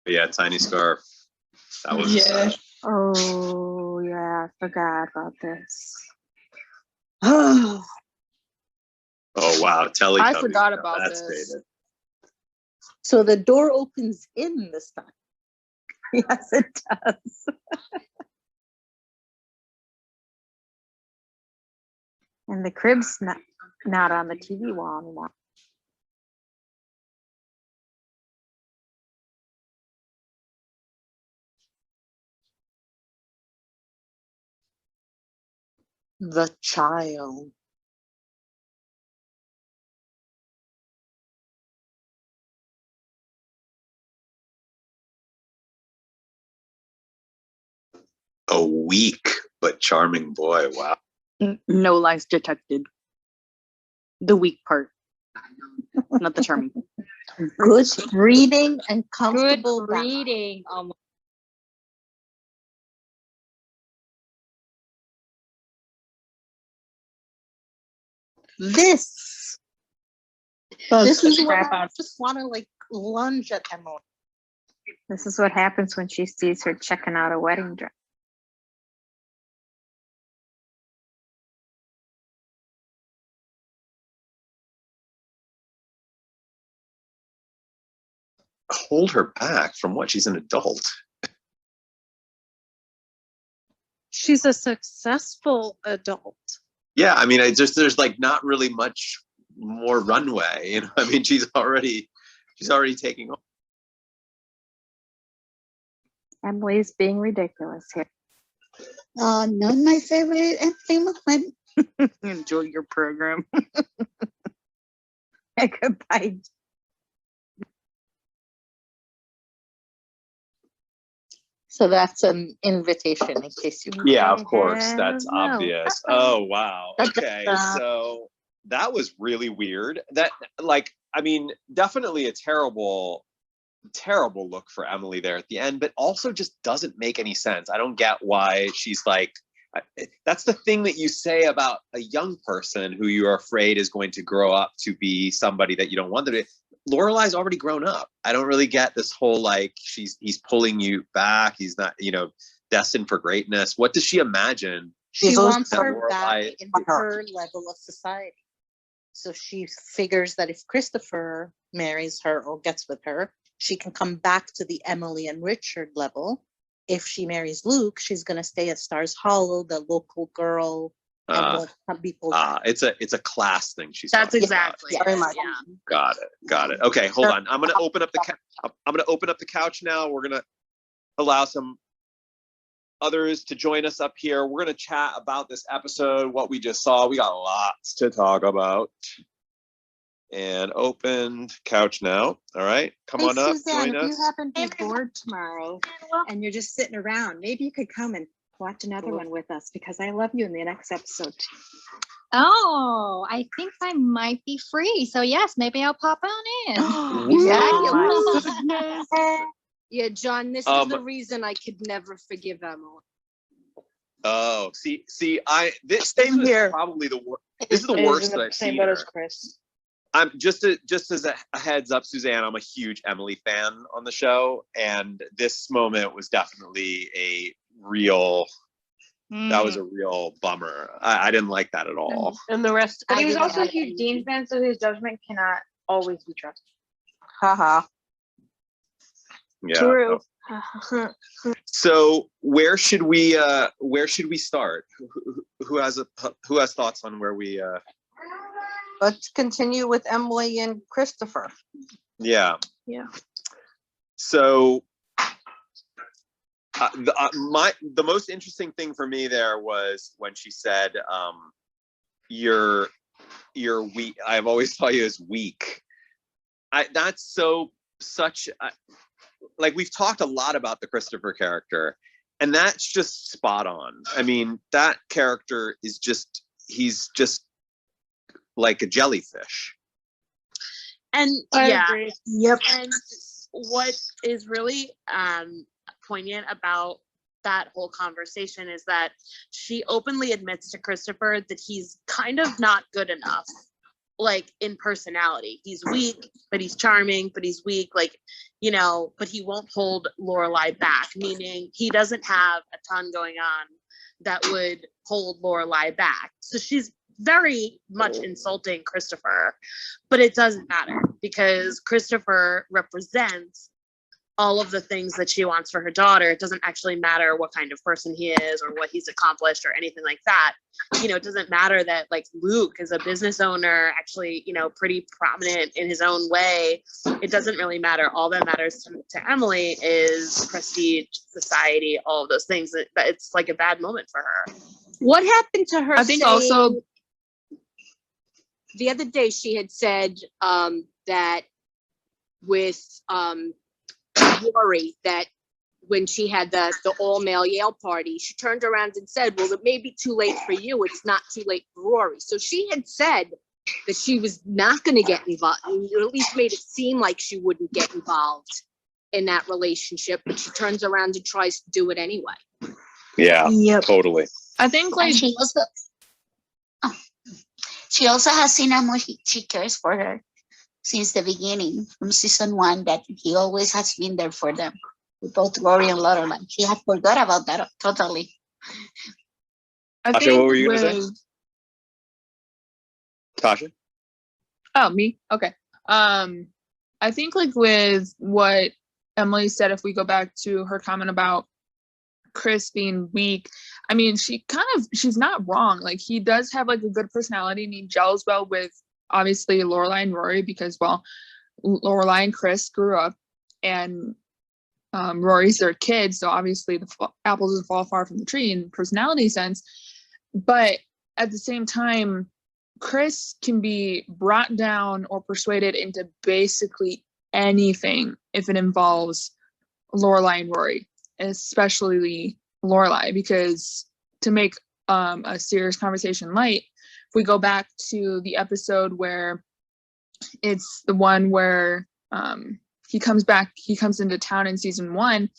But yeah, tiny scarf. That was Yeah. Oh, yeah. I forgot about this. Oh, Oh wow, Teletubbies. I forgot No, about that's this. dated. So the door opens in this time. Yes, it does. And the crib's not on the TV wall anymore. The child. A weak but charming boy. Wow. No lies detected. The weak part, not the charming. Good breeding and Good comfortable back. breeding. Oh my. This Those this is what crap I out. just want to like lunge at Emily. This is what happens when she sees her checking out a wedding dress. Hold her back from what? She's an adult. She's a successful adult. Yeah, I mean, there's like not really much more runway. You know, I mean, she's already taking off. Emily's being ridiculous here. Not my favorite Emily moment. Enjoy your program. Goodbye. So that's an invitation in case you. Yeah, of course. That's No. obvious. Oh, wow. Okay. So that was really weird. That, like, I mean, definitely a terrible look for Emily there at the end, but also just doesn't make any sense. I don't get why she's like, that's the thing that you say about a young person who you're afraid is going to grow up to be somebody that you don't want them to be. Lorelai's already grown up. I don't really get this whole like he's pulling you back. He's not, destined for greatness. What does she imagine? She wants that her back Lorelai- in her level of society. So she figures that if Christopher marries her or gets with her, she can come back to the Emily and Richard level. If she marries Luke, she's going to stay at Stars Hollow, the local girl, and won't be pulled back. It's a class thing. She's That's talking exactly Very it, much. yeah. Got it. Okay, hold on. I'm gonna open up the couch now. We're gonna allow some others to join us up here. We're gonna chat about this episode, what we just saw. We got lots to talk about. And opened couch now. All right, come on up, Suzanne, join if us. you happen to be bored tomorrow and you're just sitting around, maybe you could come and watch another one with us because I love you in the next episode. Oh, I think I might be free. So yes, maybe I'll pop on in. Yeah, yeah, John, this is the reason I could never forgive Emily. Oh, see, this is probably the worst. This is the worst that I've seen her. As Chris. I'm just as a heads up, Suzanne, I'm a huge Emily fan on the show, and this moment was definitely a real bummer. I didn't like that at all. And the rest. But he was also a huge Dean fan, so his judgment cannot always be trusted. Haha. Yeah. True. So where should we start? Who has thoughts on where we? Let's continue with Emily and Christopher. Yeah. Yeah. So the most interesting thing for me there was when she said, "You're weak." I've always thought you as weak. That's like we've talked a lot about the Christopher character, and that's just spot on. I mean, that character is he's just like a jellyfish. And I yeah, agree. Yep. and what is really poignant about that whole conversation is that she openly admits to Christopher that he's kind of not good enough, like in personality. He's weak, but he's charming, but he's weak, like, but he won't hold Lorelai back, meaning he doesn't have a ton going on that would hold Lorelai back. So she's very much insulting Christopher, but it doesn't matter because Christopher represents all of the things that she wants for her daughter. It doesn't actually matter what kind of person he is or what he's accomplished or anything like that. You know, it doesn't matter that like Luke is a business owner, actually, you know, pretty prominent in his own way. It doesn't really matter. All that matters to Emily is prestige, society, all of those things. But it's like a bad moment for her. What happened to her? I think saying, also the other day she had said that with Rory, that when she had the all male Yale party, she turned around and said, well, it may be too late for you. It's not too late for Rory. So she had said that she was not going to get involved, or at least made it seem like she wouldn't get involved in that relationship, but she turns around and tries to do it anyway. Yeah, totally. I think like she also has seen how much she cares for her since the beginning, from season 1, that he always has been there for them, with both Rory and Lorelai. She had forgot about that totally. Tasha, what were you going to say? Tasha? Oh, me? Okay. I think like with what Emily said, if we go back to her comment about Chris being weak, I mean, she's not wrong. Like, he does have like a good personality and he gels well with obviously Lorelai and Rory because, well, Lorelai and Chris grew up and Rory's their kid, so obviously the apples doesn't fall far from the tree in personality sense. But at the same time, Chris can be brought down or persuaded into basically anything if it involves Lorelai and Rory, especially Lorelai, because to make a serious conversation light, if we go back to the episode where it's the one where he comes into town in season 1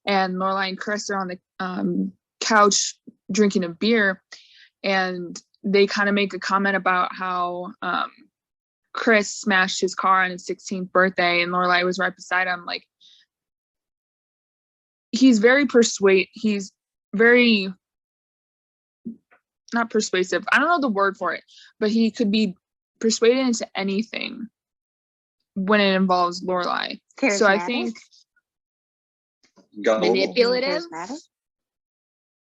and Lorelai and Chris are on the couch drinking a beer, and they kind of make a comment about how Chris smashed his car on his 16th birthday and Lorelai was right beside him. Like, he's very not persuasive. I don't know the word for it, but he could be persuaded into anything when it involves Lorelai. So I think manipulative.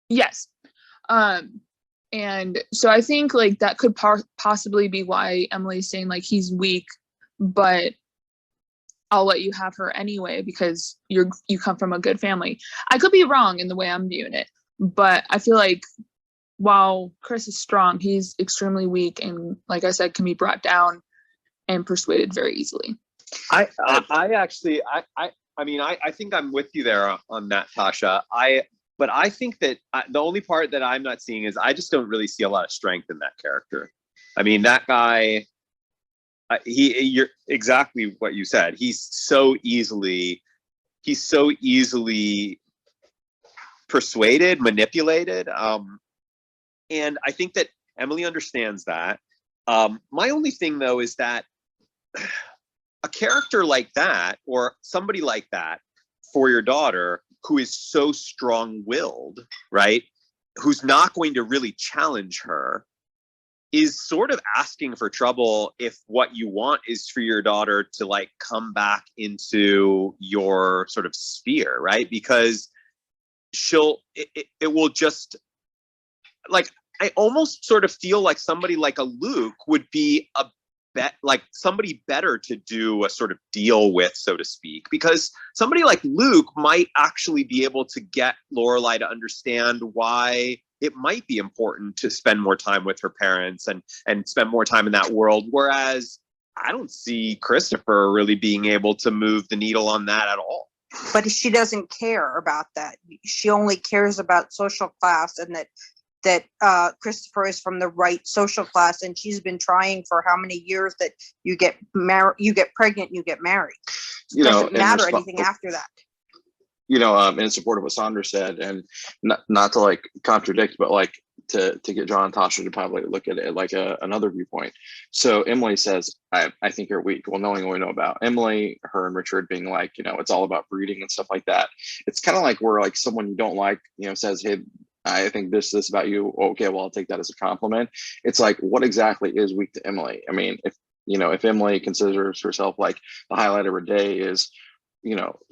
Yes. And so I think like that could possibly be why Emily's saying like he's weak, but I'll let you have her anyway because you come from a good family. I could be wrong in the way I'm viewing it, but I feel like while Chris is strong, he's extremely weak and, like I said, can be brought down and persuaded very easily. I mean, I think I'm with you there on that, Tasha. But I think that the only part that I'm not seeing is I just don't really see a lot of strength in that character. I mean, that guy, you're exactly what you said. He's so easily persuaded, manipulated. And I think that Emily understands that. My only thing though is that a character like that, or somebody like that for your daughter who is so strong-willed, right? Who's not going to really challenge her, is sort of asking for trouble if what you want is for your daughter to like come back into your sort of sphere, right? Because it will just, like, I almost sort of feel like somebody like a Luke would be like somebody better to do a sort of deal with, so to speak, because somebody like Luke might actually be able to get Lorelai to understand why it might be important to spend more time with her parents and spend more time in that world. Whereas I don't see Christopher really being able to move the needle on that at all. But she doesn't care about that. She only cares about social class, and that Christopher is from the right social class, and she's been trying for how many years that you get married, you get pregnant, you get married. It doesn't matter anything after that. In support of what Sandra said, and not to like contradict, but like to get John and Tasha to probably look at it like another viewpoint. So Emily says, I think you're weak. Well, knowing what we know about Emily, her and Richard being like, it's all about breeding and stuff like that. It's kind of like where like someone you don't like, says, hey, I think this about you. Okay, well, I'll take that as a compliment. It's like, what exactly is weak to Emily? I mean, if Emily considers herself like the highlight of her day is,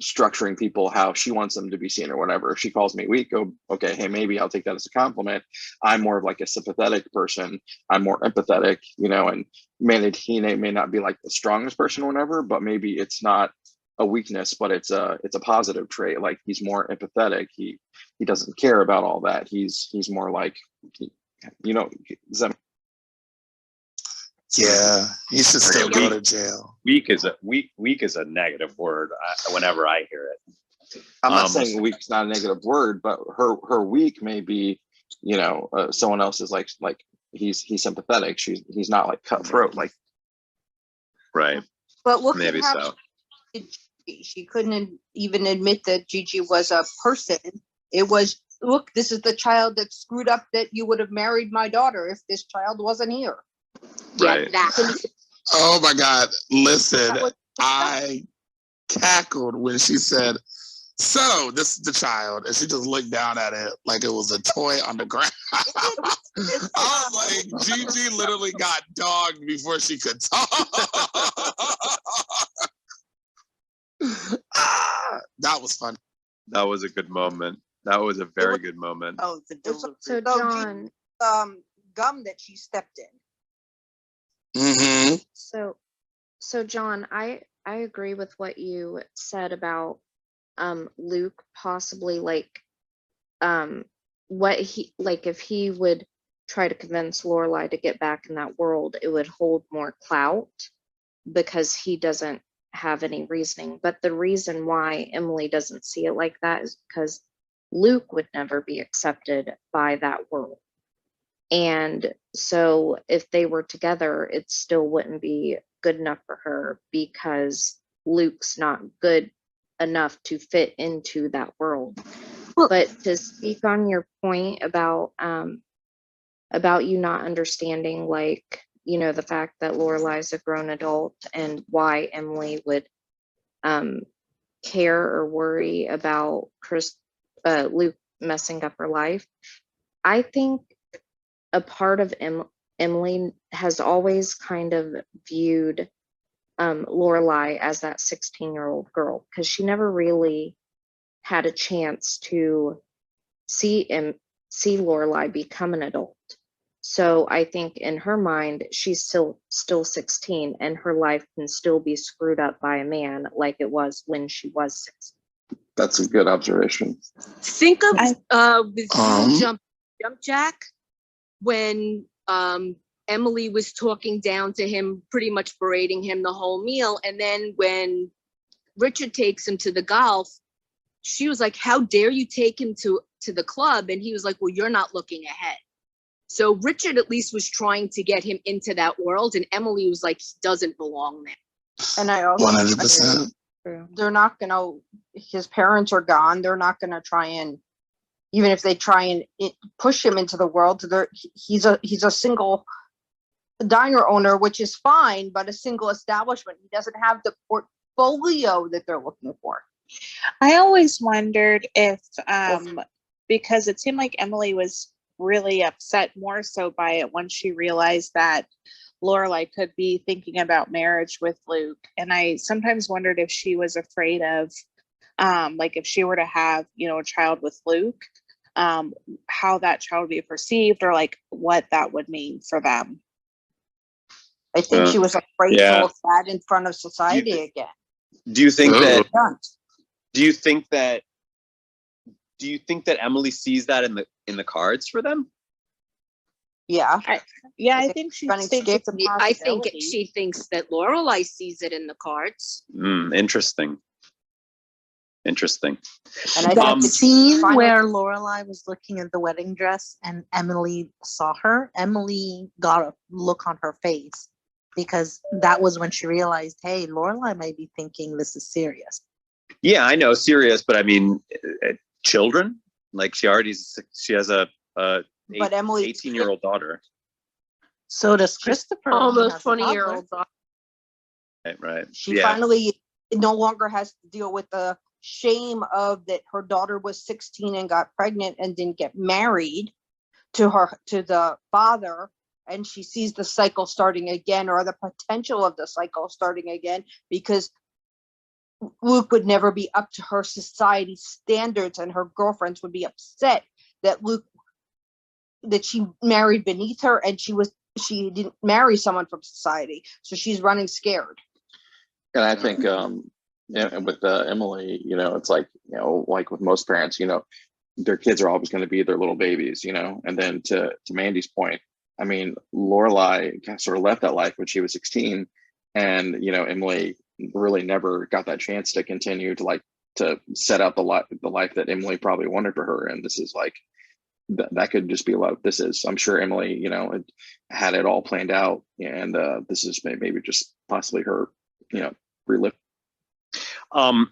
structuring people how she wants them to be seen or whatever. If she calls me weak, go, okay, hey, maybe I'll take that as a compliment. I'm more of like a sympathetic person. I'm more empathetic, and he may not be like the strongest person or whatever, but maybe it's not a weakness, but it's a positive trait. Like, he's more empathetic. He doesn't care about all that. He's more like, does that Yeah, he should still go to jail. Weak is a negative word whenever I hear it. I'm not saying weak's not a negative word, but her weak may be, someone else is like he's sympathetic. He's not like cutthroat, like. Right. But look Maybe at how so. She couldn't even admit that Gigi was a person. It was, look, this is the child that screwed up, that you would have married my daughter if this child wasn't here. Right. Oh my God. Listen, I cackled when she said, so this is the child. And she just looked down at it like it was a toy on the ground. I was like, Gigi literally got dogged before she could talk. That was fun. That was a good moment. That was a very good moment. Oh, So John, gum that she stepped in. Mm-hmm. so John, I agree with what you said about Luke possibly what he if he would try to convince Lorelai to get back in that world, it would hold more clout because he doesn't have any reasoning. But the reason why Emily doesn't see it like that is because Luke would never be accepted by that world. And so if they were together, it still wouldn't be good enough for her because Luke's not good enough to fit into that world. But to speak on your point about you not understanding, the fact that Lorelai's a grown adult and why Emily would care or worry about Luke messing up her life. I think a part of Emily has always kind of viewed Lorelai as that 16-year-old girl because she never really had a chance to see Lorelai become an adult. So I think in her mind, she's still 16 and her life can still be screwed up by a man like it was when she was 16. That's a good observation. Think of with you, Jump Jack, when Emily was talking down to him, pretty much berating him the whole meal. And then when Richard takes him to the golf, she was like, how dare you take him to the club? And he was like, well, you're not looking ahead. So Richard at least was trying to get him into that world. And Emily was like, he doesn't belong there. And I also 100%. They're not gonna, his parents are gone. They're not gonna try and, even if they try and push him into the world, he's a single diner owner, which is fine, but a single establishment. He doesn't have the portfolio that they're looking for. I always wondered if, because it seemed like Emily was really upset more so by it once she realized that Lorelai could be thinking about marriage with Luke. And I sometimes wondered if she was afraid of, if she were to have, a child with Luke, how that child would be perceived or what that would mean for them. I think she was afraid to look bad in front of society again. Do you think that Emily sees that in the cards for them? Yeah. I think she thinks it's a possibility. I think she thinks that Lorelai sees it in the cards. Interesting. And that scene where Lorelai was looking at the wedding dress and Emily saw her, Emily got a look on her face because that was when she realized, hey, Lorelai might be thinking this is serious. Yeah, I know, serious, but I mean, children. She has a 18-year-old daughter. So does Christopher. Almost 20-year-old daughter. Right. She finally no longer has to deal with the shame of that her daughter was 16 and got pregnant and didn't get married to the father, and she sees the cycle starting again, or the potential of the cycle starting again, because Luke would never be up to her society standards, and her girlfriends would be upset that she married beneath her, and she didn't marry someone from society, so she's running scared. And I think with Emily, it's like, like with most parents, their kids are always going to be their little babies, and then to Mandy's point, I mean, Lorelai sort of left that life when she was 16, and Emily really never got that chance to continue to set out the life that Emily probably wanted for her. And this is like, that could just be what this is. I'm sure Emily, had it all planned out, and this is maybe just possibly her, relive. I'm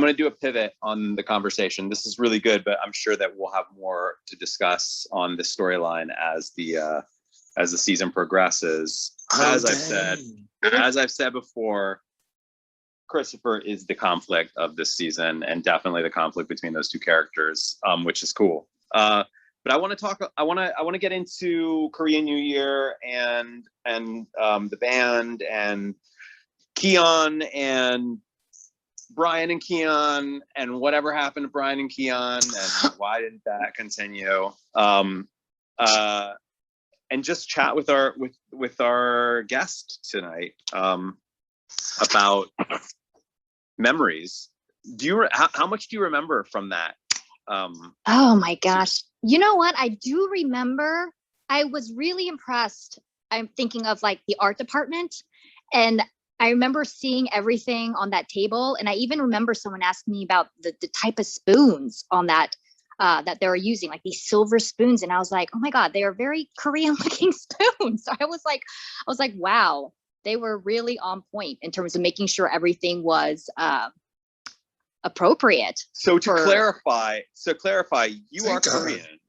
gonna do a pivot on the conversation. This is really good, but I'm sure that we'll have more to discuss on this storyline as the season progresses. As I've said before, Christopher is the conflict of this season, and definitely the conflict between those two characters, which is cool. But I want to get into Korean New Year and the band and Kyon and Brian and Kyon and whatever happened to Brian and Kyon and why didn't that continue? And just chat with our guest tonight about memories. How much do you remember from that? Oh my gosh. You know what? I do remember. I was really impressed. I'm thinking of like the art department, and I remember seeing everything on that table. And I even remember someone asking me about the type of spoons on that they were using, like these silver spoons. And I was like, oh my God, they are very Korean looking spoons. So I was like, wow, they were really on point in terms of making sure everything was appropriate. So to clarify, you are Korean.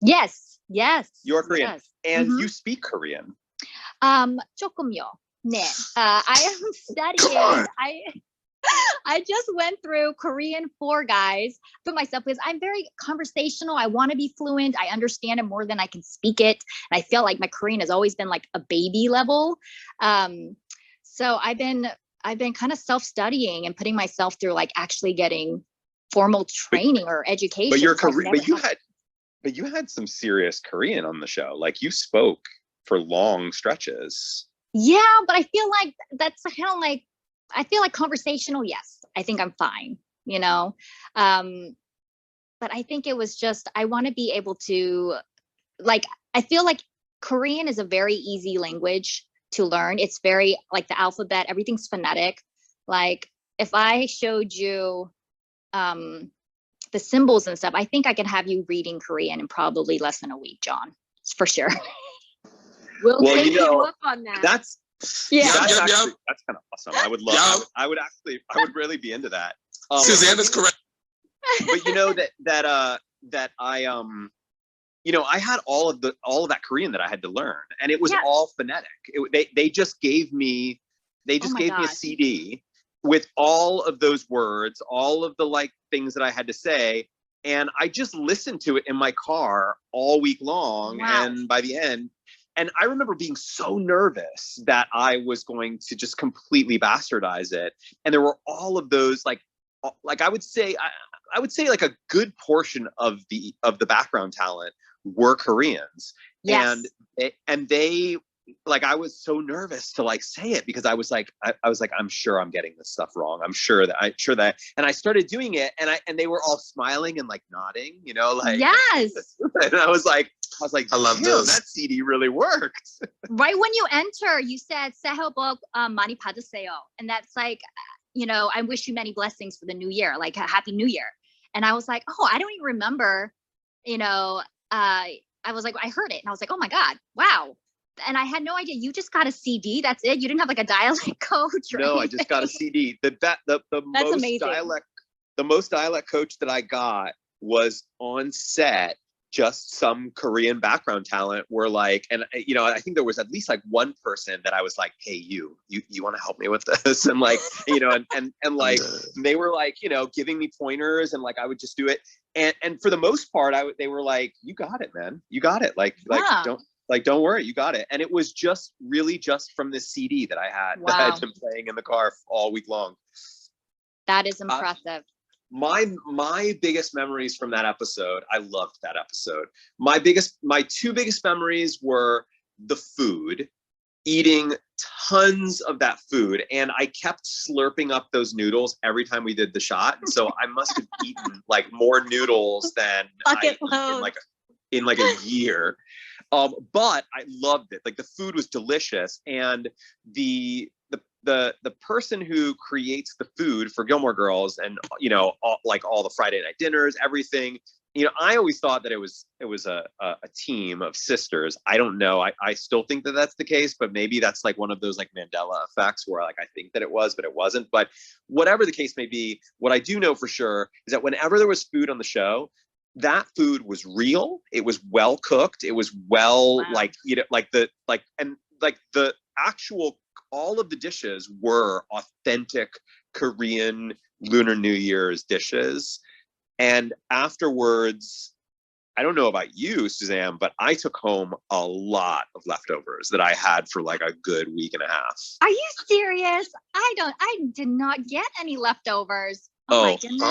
Yes. You're Korean. Yes. And you speak Korean. 조금요. 네. I am studying. I just went through Korean 4, guys. Put myself, because I'm very conversational. I want to be fluent. I understand it more than I can speak it. And I feel like my Korean has always been like a baby level. So I've been kind of self-studying and putting myself through like actually getting formal training or education. But you're Korean. But you had some serious Korean on the show. Like you spoke for long stretches. Yeah, but I feel like that's kind of like, I feel like conversational. Yes, I think I'm fine, but I think it was just, I want to be able to, like, I feel like Korean is a very easy language to learn. It's very like the alphabet, everything's phonetic. Like if I showed you the symbols and stuff, I think I could have you reading Korean in probably less than a week, John, for sure. We'll take you up on that. That's kind of awesome. I would love. I would really be into that. Susane is correct. But that I had all of that Korean that I had to learn, and it was all phonetic. They just gave me a CD with all of those words, all of the like things that I had to say, and I just listened to it in my car all week long. Wow. And by the end. And I remember being so nervous that I was going to just completely bastardize it. And there were all of those like I would say like a good portion of the background talent were Koreans. Yes. And they like, I was so nervous to like say it because I was like, I'm sure I'm getting this stuff wrong. I'm sure that, and I started doing it and they were all smiling and like nodding, like, yes. And I was like, I love this. That CD really worked. Right when you enter, you said 새해 복 많이 받으세요, and that's like, I wish you many blessings for the new year, like a happy new year. And I was like, oh, I don't even remember, I was like, I heard it, and I was like, oh my God, wow. And I had no idea. You just got a CD. That's it. You didn't have like a dialect coach. Or anything. I just got a CD. The most dialect coach that I got was on set just some Korean background talent were like, and you know, I think there was at least like one person that I was like, hey, you want to help me with this? And like, you know, and like they were like, you know, giving me pointers, and like I would just do it. And for the most part, they were like, you got it, man, you got it. Like don't worry, you got it. And it was just really just from this CD that I had that I had been playing in the car all week long. That is impressive. My biggest memories from that episode, I loved that episode. My two biggest memories were the food, eating tons of that food, and I kept slurping up those noodles every time we did the shot. So I must have eaten like more noodles than in like a year. But I loved it. Like the food was delicious, and the person who creates the food for Gilmore Girls, and you know, all the Friday night dinners, everything. You know, I always thought that it was a team of sisters. I don't know. I still think that that's the case, but maybe that's like one of those like Mandela effects where like I think that it was, but it wasn't. But whatever the case may be, what I do know for sure is that whenever there was food on the show, that food was real. It was well cooked. It was well like, you know, like the actual, all of the dishes were authentic Korean Lunar New Year's dishes. And afterwards, I don't know about you, Susane, but I took home a lot of leftovers that I had for like a good week and a half. Are you serious? I did not get any leftovers. Oh my goodness.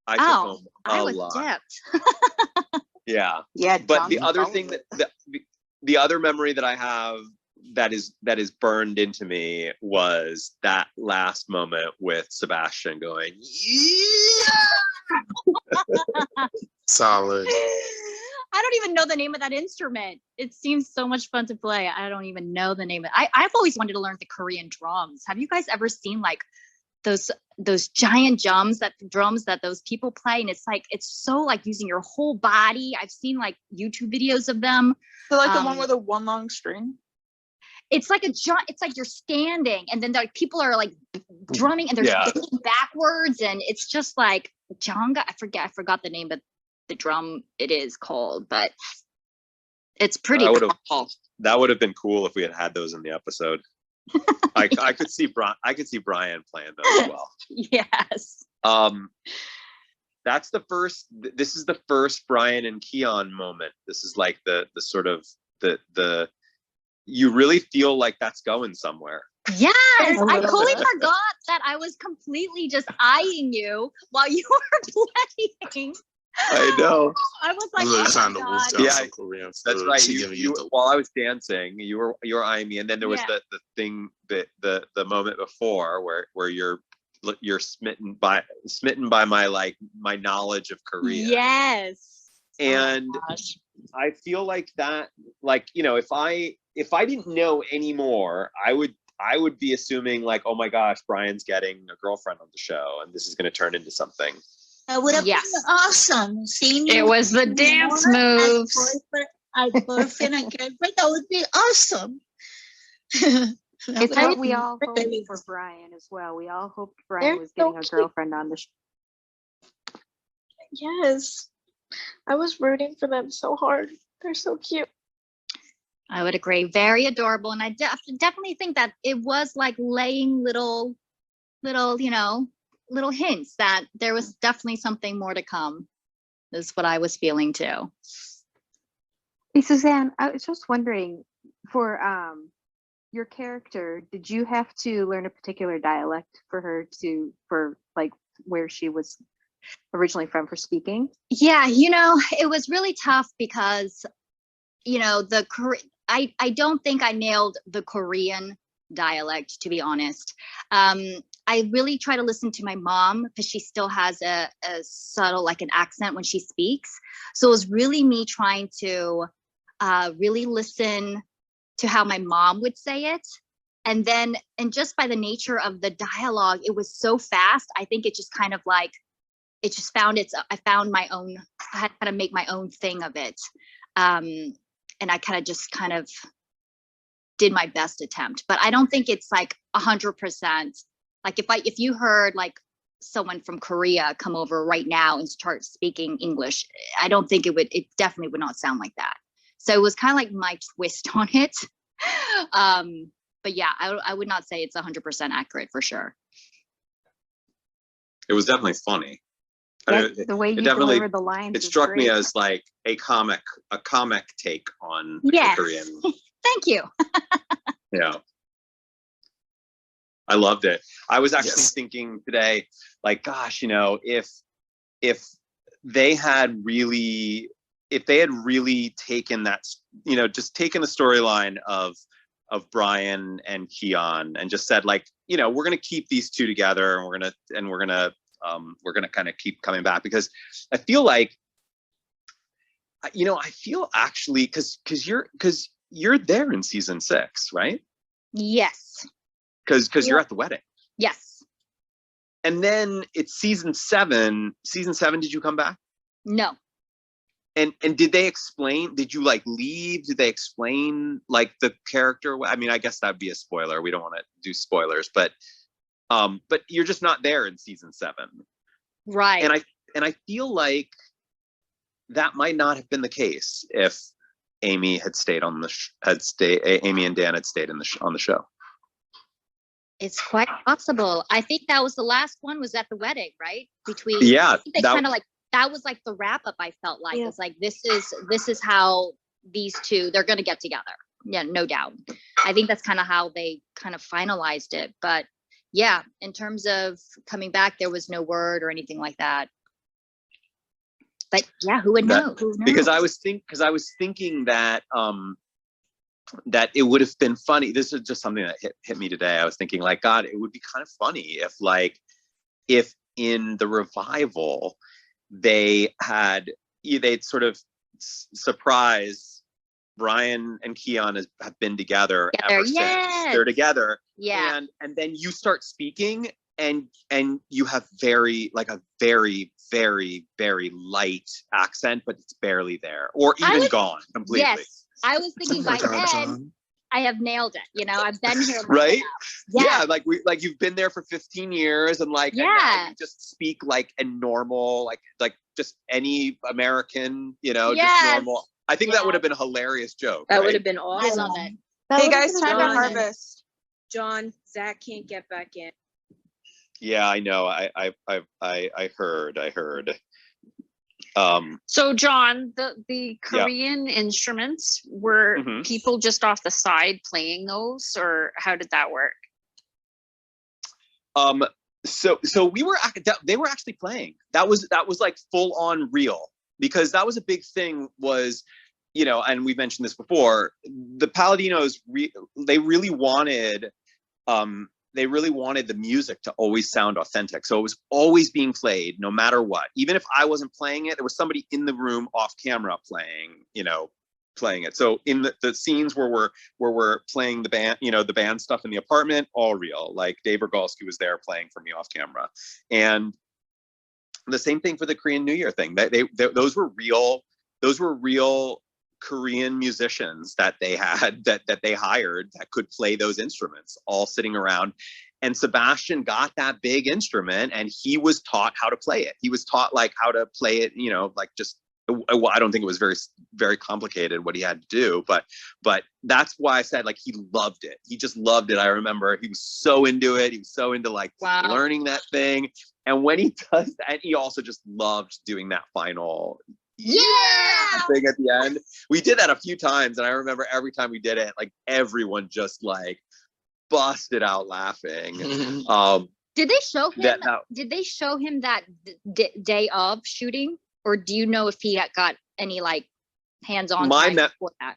I took home I was lot. dipped. Yeah. Yeah. But the other thing the other memory that I have that is burned into me was that last moment with Sebastian going, yeah! Solid. I don't even know the name of that instrument. It seems so much fun to play. I don't even know the name of it. I've always wanted to learn the Korean drums. Have you guys ever seen like those giant drums that those people play? And it's so like using your whole body. I've seen like YouTube videos of them. So like the one with a one long string? It's like it's like you're standing, and then like people are like drumming, and they're spinning backwards, and it's just like Jonga. I forgot the name of the drum it is called, but it's pretty cool. That would have been cool if we had those in the episode. I could see Brian playing those as well. Yes. That's the first. This is the first Brian and Kyon moment. This is like the sort of the. You really feel like that's going somewhere. Yes, I totally forgot that I was completely just eyeing you while you were playing. I know. I was like, really trying to wolf down some Korean food. That's right. You while I was dancing, you were eyeing me, and then there was the thing that the moment before where you're smitten by my my knowledge of Korea. Yes. And I feel like that, like, you know, if I didn't know anymore, I would be assuming like, oh my gosh, Brian's getting a girlfriend on the show, and this is going to turn into something. That would have been awesome. Seeing it was the dance move. Our boyfriend and girlfriend, that would be awesome. It's what we all hoped for Brian as well. We all hoped Brian was getting a girlfriend on the show. Yes. I was rooting for them so hard. They're so cute. I would agree. Very adorable. And I definitely think that it was like laying little, you know, little hints that there was definitely something more to come. Is what I was feeling too. Hey, Susane, I was just wondering, for your character, did you have to learn a particular dialect for like where she was originally from for speaking? Yeah, you know, it was really tough because, you know, I don't think I nailed the Korean dialect, to be honest. I really try to listen to my mom because she still has a subtle, like an accent when she speaks. So it was really me trying to really listen to how my mom would say it. And just by the nature of the dialogue, it was so fast. I think it just kind of like, it just I found my own, I had to kind of make my own thing of it. And I kind of did my best attempt, but I don't think it's like 100%. Like if you heard like someone from Korea come over right now and start speaking English. I don't think it definitely would not sound like that. So it was kind of like my twist on it. But yeah, I would not say it's 100% accurate for sure. It was definitely funny. Yeah, the way you deliver the lines. It struck me as like a comic take on yes. the Korean. Thank you. Yeah. I loved it. I was actually thinking today, like, gosh, you know, if they had really taken that, you know, just taken the storyline of Brian and Kyon and just said, like, you know, we're going to keep these two together and we're going to kind of keep coming back, because I feel like, you know, I feel actually, because you're there in season 6, right? Yes. Because you're at the wedding. Yes. And then it's season 7. Season 7, did you come back? No. And did they explain, did you like leave? Did they explain like the character? I mean, I guess that'd be a spoiler. We don't want to do spoilers, but you're just not there in season 7. Right. And I feel like that might not have been the case if Amy had stayed on Amy and Dan had stayed on the show. It's quite possible. I think that was the last one, was at the wedding, right? Between, yeah, they kind of like, that was like the wrap up. I felt like it's like, this is how these two, they're going to get together. Yeah, no doubt. I think that's kind of how they kind of finalized it. But yeah, in terms of coming back, there was no word or anything like that. But yeah, who would know? Who knows? Because I was thinking that that it would have been funny. This is just something that hit me today. I was thinking, like, God, it would be kind of funny if in the revival they'd sort of surprise Brian and Kyon have been together ever since they're together. Yeah. And then you start speaking and you have very, very, very light accent, but it's barely there, or even gone completely. Yes. I was thinking by then I have nailed it. You know, I've been here. Right? Yeah. Like you've been there for 15 years and like, and now you just speak like a normal, like just any American, you know, just normal. I think that would have been a hilarious joke. That right? would have been awesome. I love it. Hey guys, time to harvest. John, Zach can't get back in. Yeah, I know. I heard. So John, the Korean instruments, were people just off the side playing those, or how did that work? So they were actually playing. That was like full on real, because that was a big thing, was, you know, and we mentioned this before, the Paladinos they really wanted the music to always sound authentic. So it was always being played no matter what. Even if I wasn't playing it, there was somebody in the room off camera playing it. So in the scenes where we're playing the band, you know, the band stuff in the apartment, all real. Like Dave Rogalski was there playing for me off camera. And the same thing for the Korean New Year thing. Those were real Korean musicians that they had, that they hired, that could play those instruments, all sitting around. And Sebastian got that big instrument and he was taught how to play it. He was taught like how to play it, you know, like just, I don't think it was very, very complicated what he had to do, but that's why I said, like, he loved it. He just loved it. I remember he was so into it. He was so into like learning that thing. And when he does that, he also just loved doing that final thing at the end. We did that a few times, and I remember every time we did it, like everyone just like busted out laughing. Did they show him? Did they show him that day of shooting, or do you know if he got any like hands-on time before that?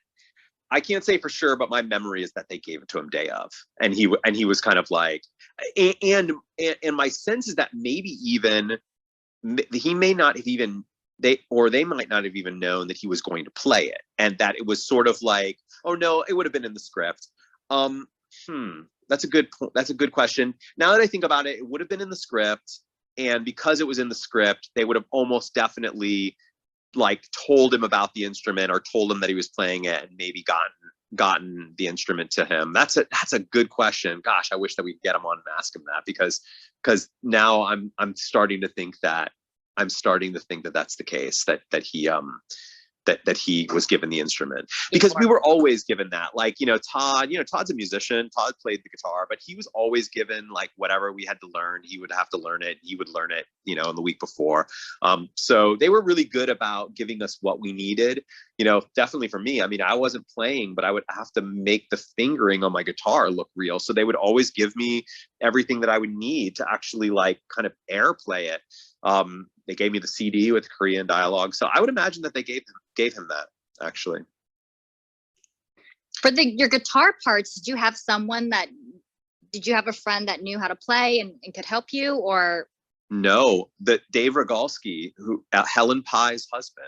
I can't say for sure, but my memory is that they gave it to him day of, and he was kind of like, and my sense is that maybe even he may not have even. They might not have even known that he was going to play it, and that it was sort of like, oh no, it would have been in the script. That's a good question. Now that I think about it, it would have been in the script, and because it was in the script, they would have almost definitely like told him about the instrument or told him that he was playing it, and maybe gotten the instrument to him? That's a good question. Gosh, I wish that we'd get him on and ask him that, because now I'm starting to think that that's the case, that he was given the instrument, because we were always given that. Like, Todd's a musician. Todd played the guitar, but he was always given like whatever we had to learn, he would have to learn it. He would learn it, in the week before. So they were really good about giving us what we needed. Definitely for me, I mean, I wasn't playing, but I would have to make the fingering on my guitar look real. So they would always give me everything that I would need to actually like kind of airplay it. They gave me the CD with Korean dialogue. So I would imagine that they gave him that, actually. For your guitar parts, did you have a friend that knew how to play and could help you, or? No, Dave Rogalski, who Helen Pye's husband.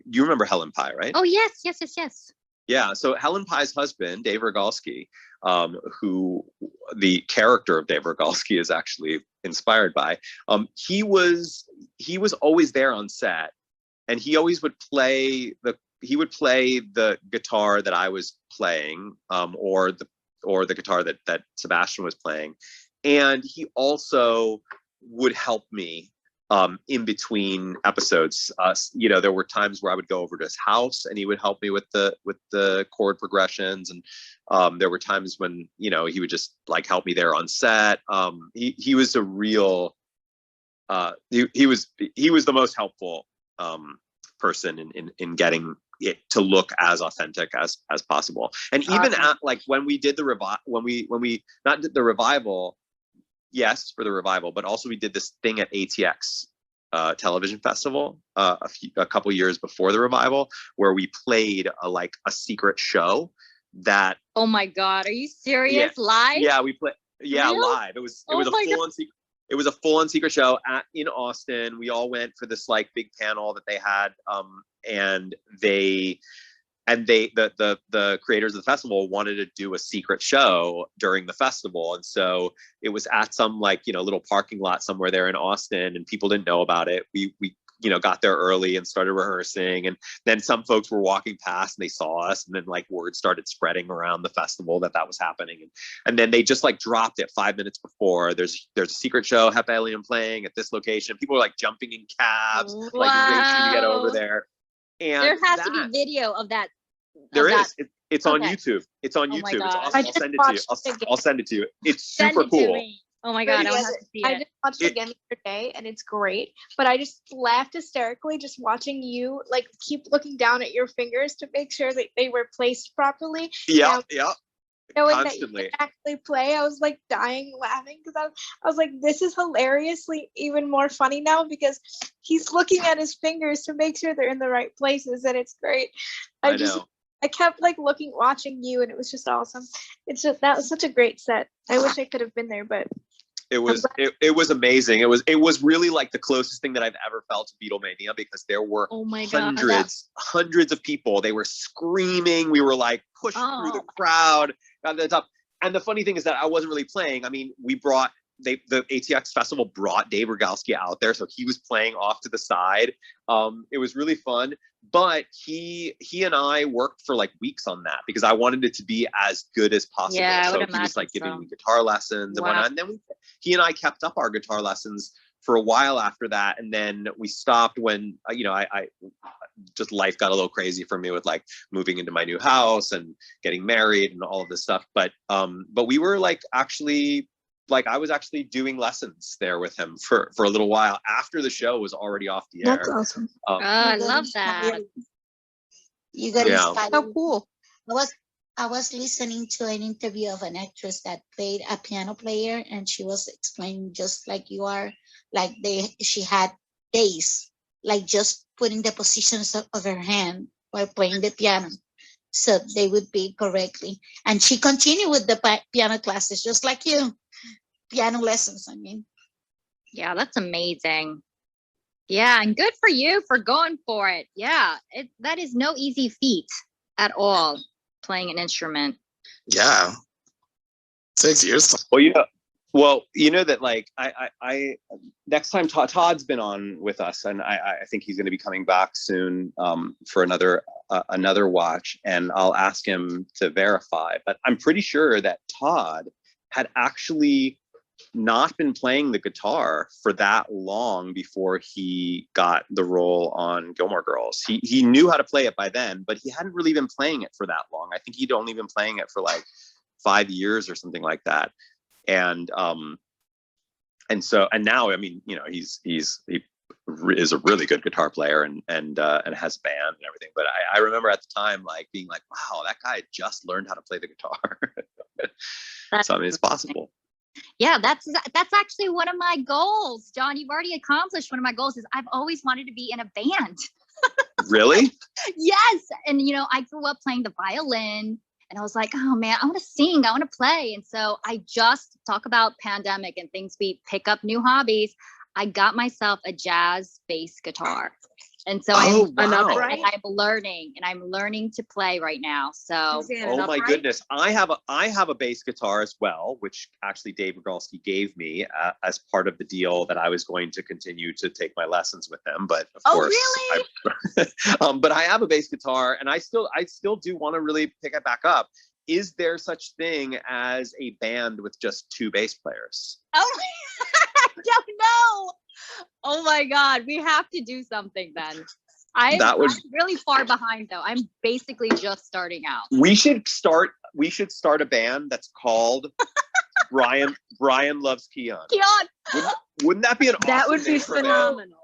You remember Helen Pye, right? Oh, yes. Yeah, so Helen Pye's husband, Dave Rogalski, who the character of Dave Rogalski is actually inspired by, he was always there on set, and he always would play the guitar that I was playing, or the guitar that Sebastian was playing, and he also would help me in between episodes. There were times where I would go over to his house and he would help me with the chord progressions, and there were times when he would just like help me there on set. He was a real he was the most helpful person in getting it to look as authentic as possible. And even at like when we did when we not did the revival, yes, for the revival, but also we did this thing at ATX television festival a couple years before the revival, where we played a secret show that. Oh my God, are you serious? Yeah, live? Yeah, we played. Yeah, Really? live. It was a full on secret. It was a full-on secret show in Austin. We all went for this like big panel that they had, and the creators of the festival wanted to do a secret show during the festival, and so it was at some little parking lot somewhere there in Austin, and people didn't know about it. We got there early and started rehearsing, and then some folks were walking past and they saw us, and then word started spreading around the festival that was happening, and then they just dropped it 5 minutes before. There's a secret show, Hep Alien playing at this location. People were jumping in cabs, racing to get over there. And there has to be video of that. There is. It's on YouTube. It's on YouTube. It's awesome. I'll send it to you. I'll send it to you. It's super cool. Oh my God, I have to see it. I just watched it again the other day, and it's great. But I just laughed hysterically just watching you keep looking down at your fingers to make sure that they were placed properly. Yeah. Knowing Constantly. that you could actually play, I was dying laughing, because I was like, this is hilariously even more funny now, because he's looking at his fingers to make sure they're in the right places, and it's great. I know. I kept watching you, and it was just awesome. That was such a great set. I wish I could have been there, but it was amazing. It was really the closest thing that I've ever felt to Beatlemania, because there were hundreds of people. They were screaming. We were pushed through the crowd, got to the top. And the funny thing is that I wasn't really playing. I mean, the ATX festival brought Dave Rogalski out there, so he was playing off to the side. It was really fun, but he and I worked for weeks on that, because I wanted it to be as good as possible. Yeah, so he was giving me guitar lessons and whatnot. And then he and I kept up our guitar lessons for a while after that, and then we stopped when I just life got a little crazy for me with moving into my new house and getting married and all of this stuff. But we were actually. I was actually doing lessons there with him for a little while after the show was already off the air. That's awesome. I love that. You got inspired. So cool. I was listening to an interview of an actress that played a piano player, and she was explaining just like you are, she had days, just putting the positions of her hand while playing the piano, so they would be correctly. And she continued with the piano classes, just like you. Piano lessons, I mean. Yeah, that's amazing. Yeah, and good for you for going for it. Yeah, that is no easy feat at all, playing an instrument. Yeah. 6 years. Well, that I next time Todd's been on with us, and I think he's going to be coming back soon for another another watch, and I'll ask him to verify. But I'm pretty sure that Todd had actually not been playing the guitar for that long before he got the role on Gilmore Girls. He knew how to play it by then, but he hadn't really been playing it for that long. I think he'd only been playing it for like 5 years or something like that. And now, I mean, you know, he is a really good guitar player and has a band and everything. But I remember at the time, like being like, wow, that guy just learned how to play the guitar. So I mean, it's possible. Yeah, that's actually one of my goals, John. You've already accomplished one of my goals. Is I've always wanted to be in a band. Really? Yes, and you know, I grew up playing the violin, and I was like, oh man, I want to sing, I want to play, and so I just talk about pandemic and things. We pick up new hobbies. I got myself a jazz bass guitar. And so I'm learning to play right now. So oh my goodness, I have a bass guitar as well, which actually Dave Rogalski gave me as part of the deal that I was going to continue to take my lessons with them. But of course, really? But I have a bass guitar, and I still do want to really pick it back up. Is there such thing as a band with just 2 bass players? Oh, I don't know. Oh my God, we have to do something then. I'm really far behind though. I'm basically just starting out. We should start a band that's called Brian Loves Kyon. Wouldn't that be an awesome That would be name for a band? phenomenal.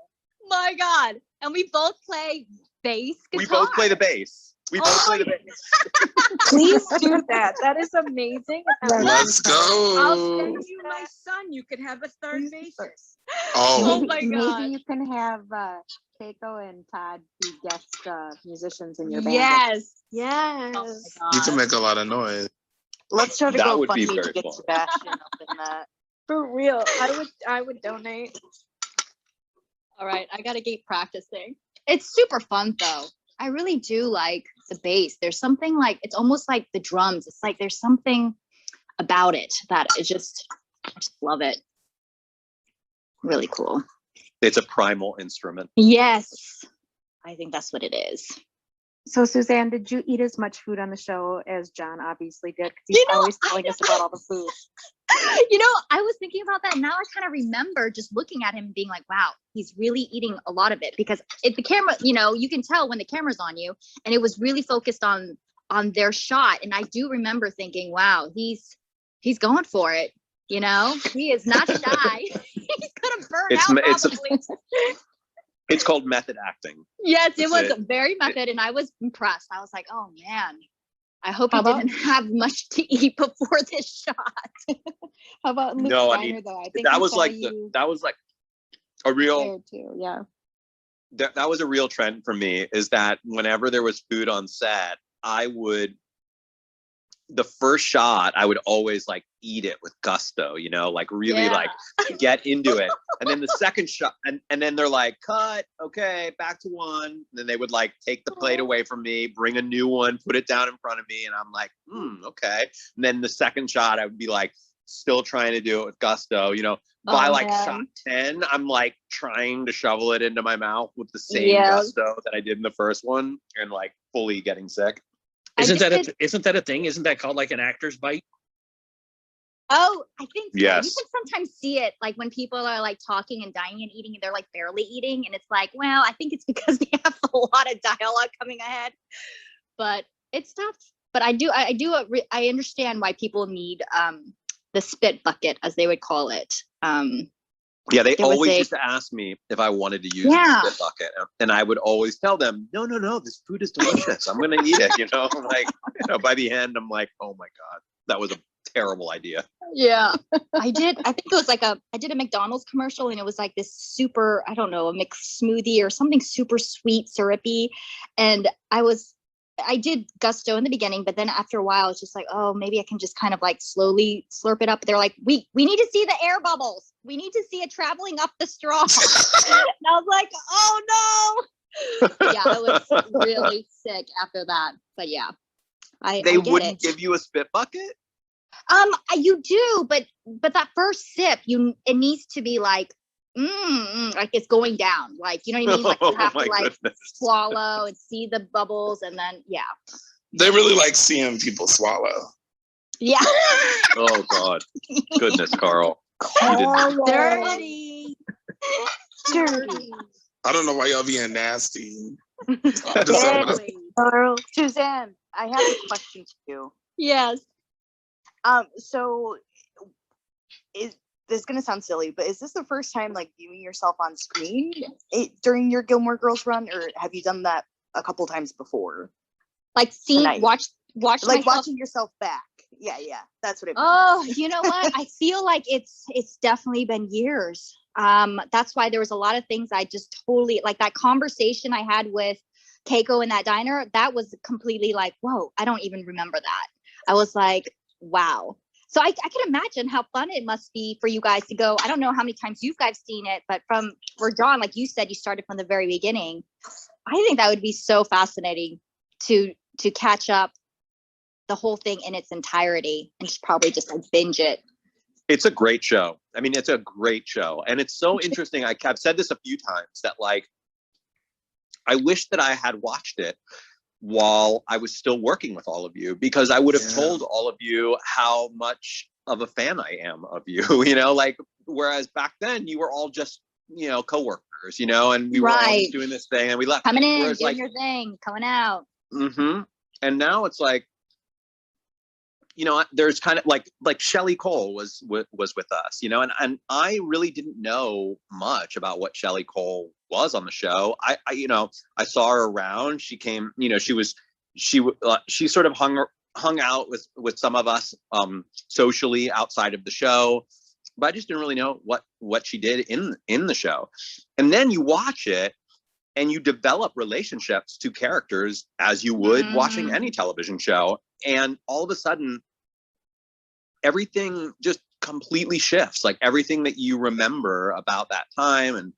My God. And we both play bass guitar. We both play the bass. We both play the bass. Please do that. That is amazing. Let's go. I'll send you my son. You could have a third bassist. Oh my God. Maybe you can have Keiko and Todd be guest musicians in your band. Yes. Oh you can make a lot of noise. Let's try to That go would be funny to very get fun. Sebastian up in that. For real. I would donate. All right, I gotta keep practicing. It's super fun though. I really do like the bass. There's something like, it's almost like the drums. It's like there's something about it that is just, I just love it. Really cool. It's a primal instrument. Yes, I think that's what it is. So Susane, did you eat as much food on the show as John obviously did? Because he's always telling us about all the food. You know, I was thinking about that. Now I kind of remember just looking at him and being like, wow, he's really eating a lot of it. Because if the camera, you know, you can tell when the camera's on you, and it was really focused on their shot. And I do remember thinking, wow, he's going for it. You know, he is not shy. He's gonna burn out probably. It's called method acting. Yes, it was very method, and I was impressed. I was like, oh man, I hope he didn't have much to eat before this shot. How about Luke No, Steiner, I mean, though? I think that was like a real too. Yeah. That was a real trend for me, is that whenever there was food on set, the first shot, I would always like eat it with gusto, you know, like really like get into it. And then the second shot, and then they're like, cut, okay, back to one. And then they would like take the plate away from me, bring a new one, put it down in front of me. And I'm like, okay. And then the second shot, I would be like, still trying to do it with gusto, you know. By shot 10, I'm like trying to shovel it into my mouth with the same gusto that I did in the first one, and like fully getting sick. Isn't that a thing? Isn't that called like an actor's bite? Oh, I think so. Yes. You can sometimes see it like when people are like talking and dining and eating, and they're like barely eating, and it's like, well, I think it's because they have a lot of dialogue coming ahead. But it's tough. But I understand why people need the spit bucket, as they would call it. Yeah, they always used to ask me if I wanted to use the spit bucket, and I would always tell them, no, this food is delicious. I'm gonna eat it. You know, like, you know, by the end, I'm like, oh my God, that was a terrible idea. Yeah, I think it was like I did a McDonald's commercial, and it was like this super, I don't know, a mixed smoothie or something super sweet, syrupy, and I did gusto in the beginning, but then after a while, it's just like, oh, maybe I can just kind of like slowly slurp it up. They're like, we need to see the air bubbles. We need to see it traveling up the straw. And I was like, oh no. Yeah, I was really sick after that. But yeah, they wouldn't give you a spit bucket? You do, but that first sip, it needs to be like like it's going down. Like, you know what I mean? Like you have to like goodness. swallow and see the bubbles, and then They really like seeing people swallow. Yeah. Oh God. Goodness, Carl. Dirty. Dirty. I don't know why y'all being nasty. Carl. Suzanne, I have a question to you. Yes. So is this is gonna sound silly, but is this the first time like viewing yourself on screen during your Gilmore Girls run, or have you done that a couple times before? Like watch like myself. watching yourself back. Yeah, that's what it means. Oh, you know what? I feel like it's definitely been years. That's why there was a lot of things I just totally like. That conversation I had with Keiko in that diner, that was completely like, whoa, I don't even remember that. I was like, wow. So I can imagine how fun it must be for you guys to go. I don't know how many times you guys seen it, but for John, like you said, you started from the very beginning. I think that would be so fascinating to catch up the whole thing in its entirety and just probably just like binge it. It's a great show. I mean, it's a great show. And it's so interesting. I've said this a few times that like, I wish that I had watched it while I was still working with all of you, because I would have told all of you how much of a fan I am of you, you know, like, whereas back then you were all just, you know, coworkers, you know, and we were all just doing this thing and we left. Coming in, whereas, doing like, your thing, coming out. Mm-hmm. And now it's like, you know, there's kind of like Shelley Cole was with us, you know, and I really didn't know much about what Shelley Cole was on the show. I you know, I saw her around. She came, you know, she sort of hung out with some of us socially outside of the show, but I just didn't really know what she did in the show. And then you watch it and you develop relationships to characters as you would watching any television show. And all of a sudden, everything just completely shifts. Like everything that you remember about that time,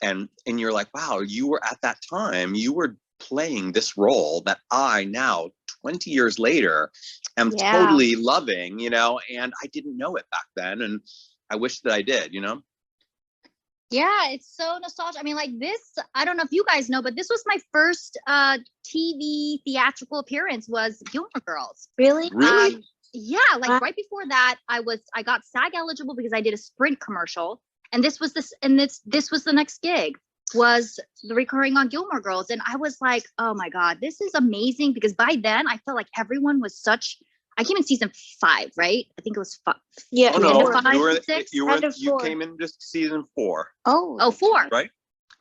and you're like, wow, you were at that time, you were playing this role that I now, 20 years later, am totally loving, you know, and I didn't know it back then. And I wish that I did, you know? Yeah, it's so nostalgic. I mean, like this, I don't know if you guys know, but this was my first TV theatrical appearance was Gilmore Girls. Really? Yeah, like right before that, I got SAG eligible because I did a Sprint commercial, and this was the next gig was the recurring on Gilmore Girls, and I was like, oh my God, this is amazing, because by then I felt like everyone was such. I came in season 5, right? I think it was 5. Yeah. Oh, no. 5, 6, you came in just season 4. Oh, 4. Right?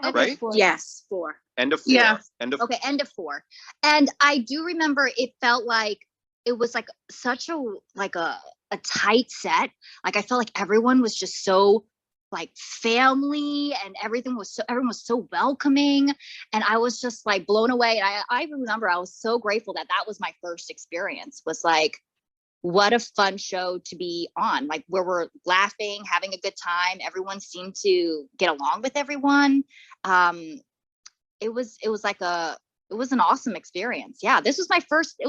Okay, Right? 4. Yes, 4. End of 4. Yeah. End of Okay, end of 4. And I do remember it felt like it was like such a tight set. Like I felt like everyone was just so like family, and everyone was so welcoming, and I was just like blown away. And I remember I was so grateful that was my first experience. Was like, what a fun show to be on, like where we're laughing, having a good time. Everyone seemed to get along with everyone. It was an awesome experience. Yeah, it was my first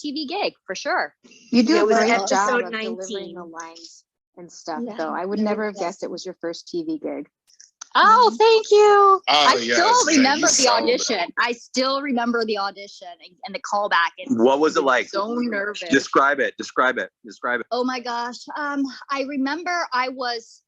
TV gig for sure. You do a great episode job of 19. delivering the lines and stuff, Yeah. though. I would never have guessed it was your first TV gig. Oh, thank you. I yes, still yeah, remember you the sold audition. I still remember the audition and the callback. And what was it like? So nervous. Describe it. Oh my gosh. I remember I was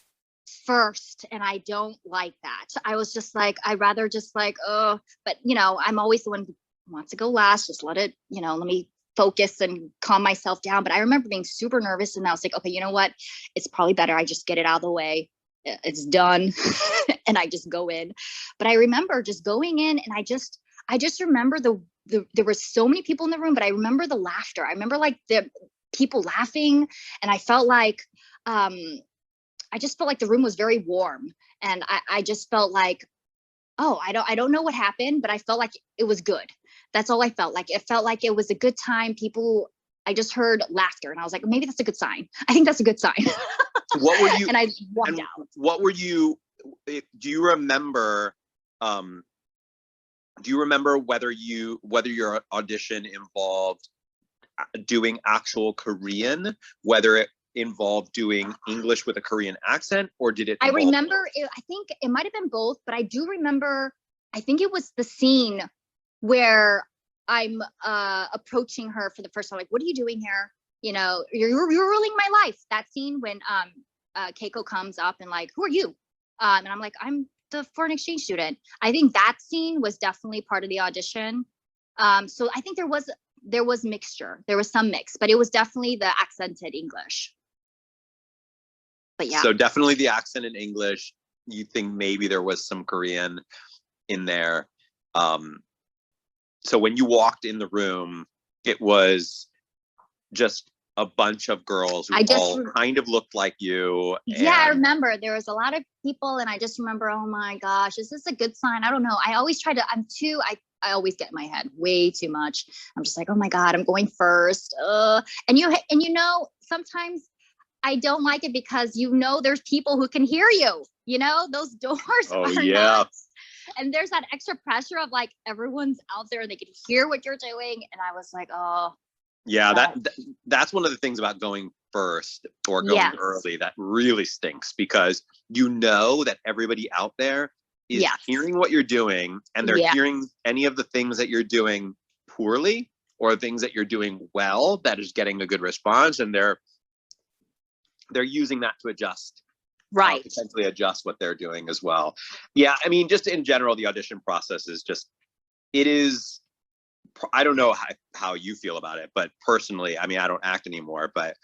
first, and I don't like that. I was just like, I'd rather just like, oh, but you know, I'm always the one who wants to go last. Just let me focus and calm myself down. But I remember being super nervous, and I was like, okay, you know what? It's probably better I just get it out of the way. It's done. And I just go in. But I remember just going in, and I just remember there were so many people in the room, but I remember the laughter. I remember like the people laughing, and I felt like I just felt like the room was very warm, and I just felt like, oh, I don't know what happened, but I felt like it was good. That's all I felt like. It felt like it was a good time. I just heard laughter, and I was like, maybe that's a good sign. I think that's a good sign. What were you? And I walked out. What were you? Do you remember? Do you remember whether your audition involved doing actual Korean? Whether involve doing English with a Korean accent, or did it? I remember, I think it might have been both, but I do remember, I think it was the scene where I'm approaching her for the first time, like, what are you doing here? You know, you're ruling my life. That scene when Keiko comes up and like, who are you? And I'm like, I'm the foreign exchange student. I think that scene was definitely part of the audition. So I think there was mixture. There was some mix, but it was definitely the accented English. But yeah. So definitely the accent in English. You think maybe there was some Korean in there. So when you walked in the room, it was just a bunch of girls who all kind of looked like you. Yeah, I remember there was a lot of people, and I just remember, oh my gosh, is this a good sign? I don't know. I always try to, I always get in my head way too much. I'm just like, oh my God, I'm going first. And you know, sometimes I don't like it because you know there's people who can hear you. You know, those doors are nuts. And there's that extra pressure of like everyone's out there and they can hear what you're doing. And I was like, oh. Yeah, that's one of the things about going first or going early that really stinks, because you know that everybody out there is hearing what you're doing, and they're hearing any of the things that you're doing poorly or things that you're doing well that is getting a good response, and they're using that to adjust. Right. Potentially adjust what they're doing as well. Yeah, I mean, just in general, the audition process is just, it is, I don't know how you feel about it, but personally, I mean, I don't act anymore, but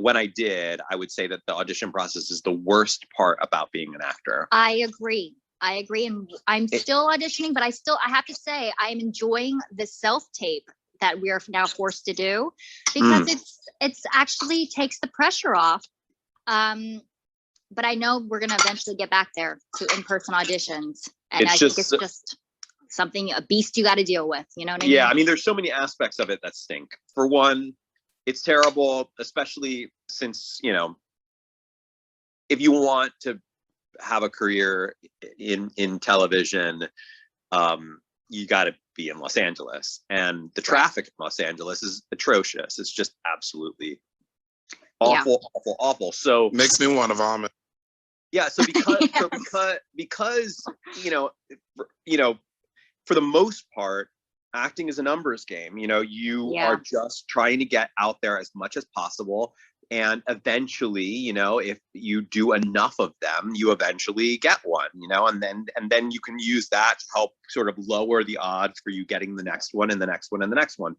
when I did, I would say that the audition process is the worst part about being an actor. I agree. And I'm still auditioning, but I have to say, I'm enjoying the self-tape that we are now forced to do, because it's actually takes the pressure off. But I know we're going to eventually get back there to in-person auditions. And I think it's just something, a beast you got to deal with. You know what I mean? Yeah, I mean, there's so many aspects of it that stink. For one, it's terrible, especially since, you know, if you want to have a career in television, you got to be in Los Angeles. And the traffic in Los Angeles is atrocious. It's just absolutely awful. So makes me want to vomit. Yeah, so because you know, for the most part, acting is a numbers game. You know, you are just trying to get out there as much as possible, and eventually, you know, if you do enough of them, you eventually get one. You know, and then you can use that to help sort of lower the odds for you getting the next one and the next one and the next one.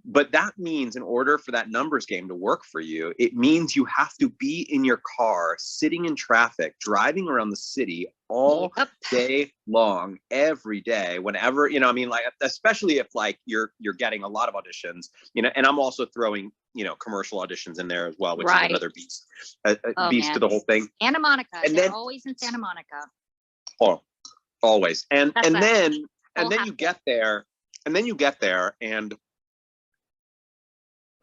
But that means, in order for that numbers game to work for you, it means you have to be in your car, sitting in traffic, driving around the city all day long, every day, whenever, you know, I mean, like, especially if like you're getting a lot of auditions, you know, and I'm also throwing, you know, commercial auditions in there as well, which is another beast, beast to the whole thing. Santa Monica. And they're always in Santa Monica. Oh, always. And then you get there, and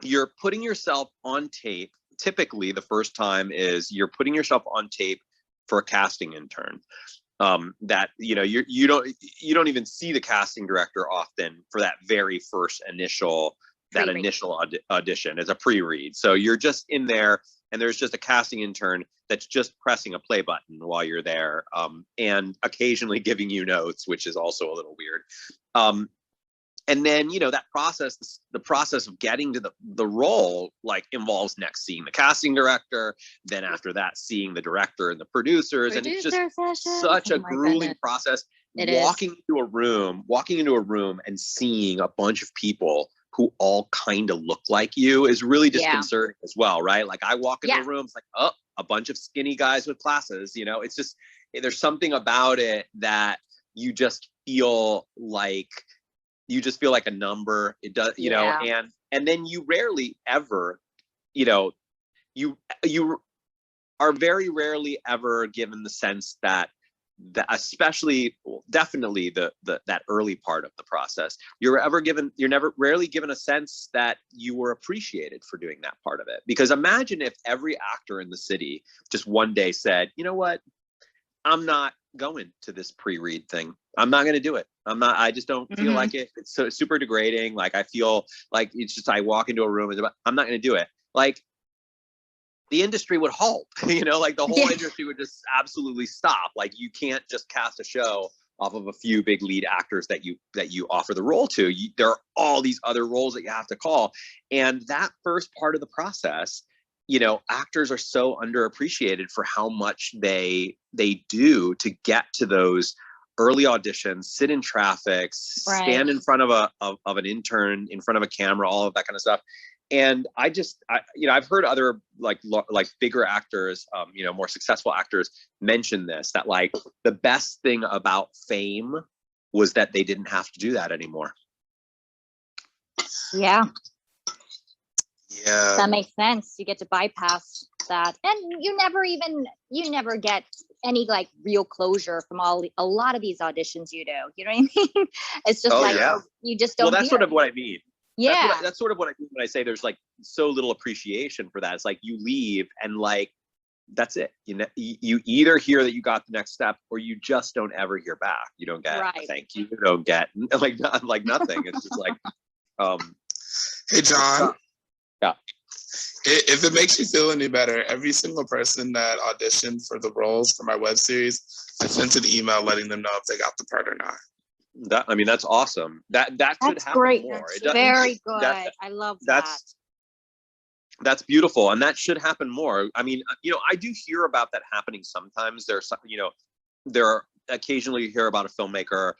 you're putting yourself on tape. Typically, the first time is you're putting yourself on tape for a casting intern. That, you know, you don't even see the casting director often for that very first initial audition. It's a pre-read. So you're just in there, and there's just a casting intern that's just pressing a play button while you're there, and occasionally giving you notes, which is also a little weird. And then, you know, that process, the process of getting to the role, like, involves next seeing the casting director, then after that seeing the director and the producers, and it's just such a grueling process. Walking into a room and seeing a bunch of people who all kind of look like you is really disconcerting as well, right? Like, I walk into a room, it's like, oh, a bunch of skinny guys with glasses, you know, it's just, there's something about it that you just feel like a number. It does, you know, and then you rarely ever, you know, you are very rarely ever given the sense that definitely that early part of the process, you're rarely given a sense that you were appreciated for doing that part of it. Because imagine if every actor in the city just one day said, you know what, I'm not going to this pre-read thing. I'm not going to do it. I just don't feel like it. It's so super degrading. Like, I feel like it's just, I walk into a room and I'm not going to do it. Like, the industry would halt. Like the whole industry would just absolutely stop. Like you can't just cast a show off of a few big lead actors that you offer the role to. There are all these other roles that you have to call. And that first part of the process, actors are so underappreciated for how much they do to get to those early auditions, sit in traffic, stand in front of an intern, in front of a camera, all of that kind of stuff. And I've heard other like bigger actors, more successful actors mention this, that like the best thing about fame was that they didn't have to do that anymore. Yeah. Yeah. That makes sense. You get to bypass that. And you never get any like real closure from a lot of these auditions you do. You know what I mean? It's just you just don't. Well, that's sort of what I mean. Yeah. That's sort of what I mean when I say there's like so little appreciation for that. It's like you leave and like, that's it. You either hear that you got the next step or you just don't ever hear back. You don't get a thank you. You don't get like nothing. It's just like, hey, John. Yeah. If it makes you feel any better, every single person that auditioned for the roles for my web series, I sent an email letting them know if they got the part or not. That's awesome. That should happen great. more. That's very good. I love that. That's beautiful, and that should happen more. I mean, I do hear about that happening sometimes. There's some, there are occasionally you hear about a filmmaker,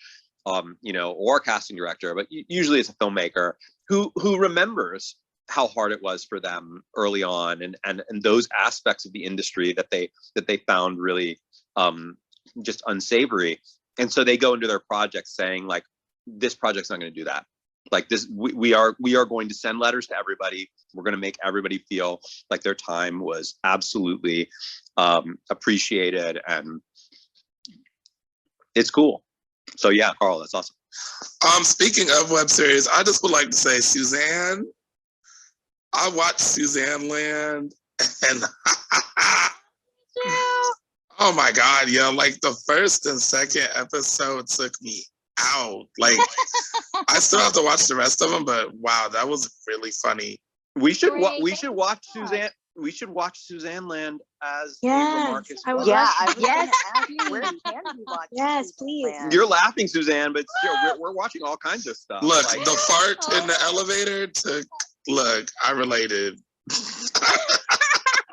or a casting director, but usually it's a filmmaker who remembers how hard it was for them early on, and those aspects of the industry that they found really just unsavory. And so they go into their project saying like, this project's not going to do that. Like this, we are going to send letters to everybody. We're going to make everybody feel like their time was absolutely appreciated, and it's cool. So yeah, Carl, that's awesome. Speaking of web series, I just would like to say, Susane, I watched Susane Land, and oh my God, like the first and second episode took me out. Like I still have to watch the rest of them, but wow, that was really funny. We should watch Susane. We should watch Susane Land as Marcus. I would Where can we watch? Yes, please. You're laughing, Susane, but still, we're watching all kinds of stuff. Look, the fart in the elevator took. Look, I related.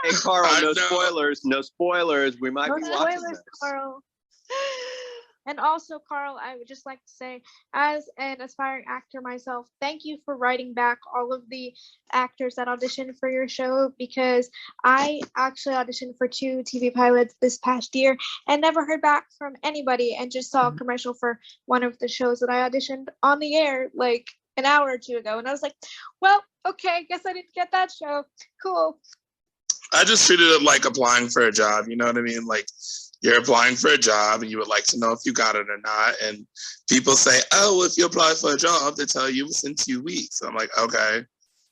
Hey, Carl, no spoilers. No spoilers. We might be watching this. Carl. And also, Carl, I would just like to say, as an aspiring actor myself, thank you for writing back all of the actors that auditioned for your show, because I actually auditioned for 2 TV pilots this past year and never heard back from anybody, and just saw a commercial for one of the shows that I auditioned on the air like an hour or 2 ago. And I was like, well, okay, guess I didn't get that show. Cool. I just treated it like applying for a job. You know what I mean? Like, you're applying for a job and you would like to know if you got it or not. And people say, oh, if you apply for a job, they tell you within 2 weeks. I'm like, okay,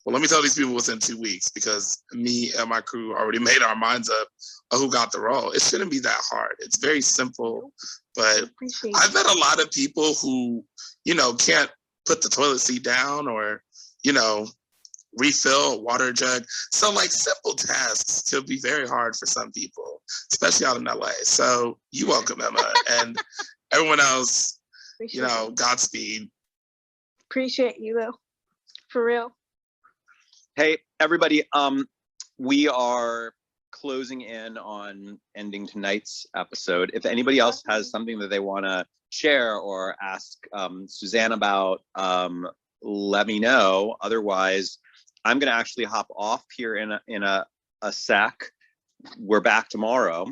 well, let me tell these people within 2 weeks, because me and my crew already made our minds up of who got the role. It shouldn't be that hard. It's very simple. But I've met a lot of people who, can't put the toilet seat down or, refill a water jug. So like simple tasks could be very hard for some people, especially out in LA. So you're welcome, Emma, and everyone else, Godspeed. Appreciate you though, for real. Hey, everybody, we are closing in on ending tonight's episode. If anybody else has something that they want to share or ask Susane about, let me know. Otherwise, I'm going to actually hop off here in a sec. We're back tomorrow.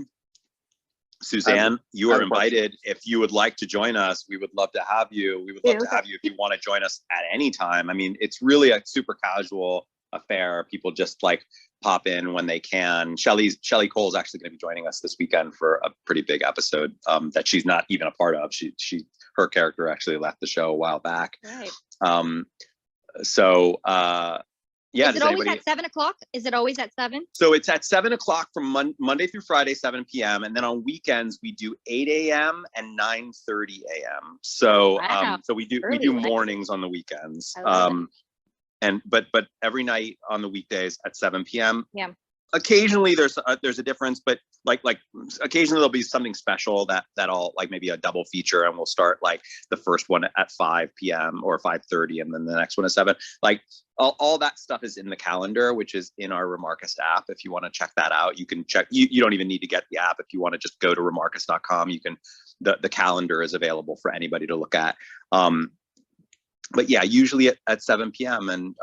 Susane, you are invited. If you would like to join us, we would love to have you. We would love to have you if you want to join us at any time. I mean, it's really a super casual affair. People just like pop in when they can. Shelley Cole's actually going to be joining us this weekend for a pretty big episode that she's not even a part of. Her character actually left the show a while back. Right. Yeah. Is it always at 7 o'clock? Is it always at 7? So it's at 7 o'clock from Monday through Friday, 7 p.m. And then on weekends we do 8 a.m. and 9:30 a.m. So so we do mornings on the weekends. But every night on the weekdays at 7 p.m. Yeah. occasionally there's a difference, but like occasionally there'll be something special that'll like maybe a double feature, and we'll start like the first one at 5 p.m. or 5:30, and then the next one at 7. Like all that stuff is in the calendar, which is in our Remarcus app. If you want to check that out, you can check. You don't even need to get the app. If you want to just go to remarcus.com, you can. The calendar is available for anybody to look at. But yeah, usually at 7 p.m. and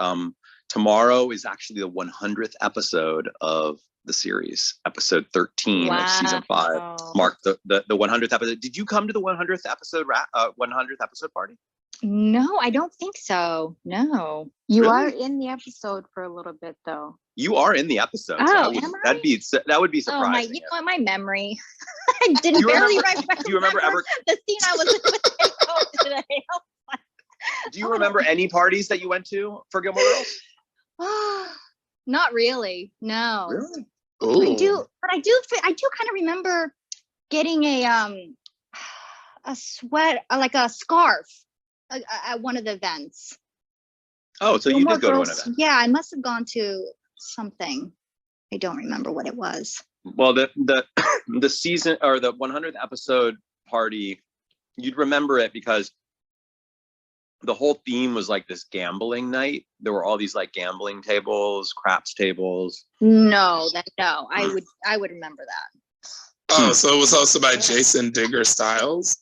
tomorrow is actually the 100th episode of the series, episode 13 of season 5. Mark the 100th episode. Did you come to the 100th episode 100th episode party? No, I don't think so. No. You Really? are in the episode for a little bit though. You are in the episode. Oh, so am I? that would be Oh my, surprising. you know, my memory. I didn't You barely remember- do you remember ever- the scene I was in today. Do you remember any parties that you went to for Gilmore Girls? Not really. No. Really? I do kind of remember getting a sweat, like a scarf at one of the events. Oh, so you Gilmore did go Girls, to an event. yeah, I must have gone to something. I don't remember what it was. Well, the season or the 100th episode party, you'd remember it because the whole theme was like this gambling night. There were all these like gambling tables, craps tables. No, I would remember that. Oh, so it was hosted by Jason Digger Styles.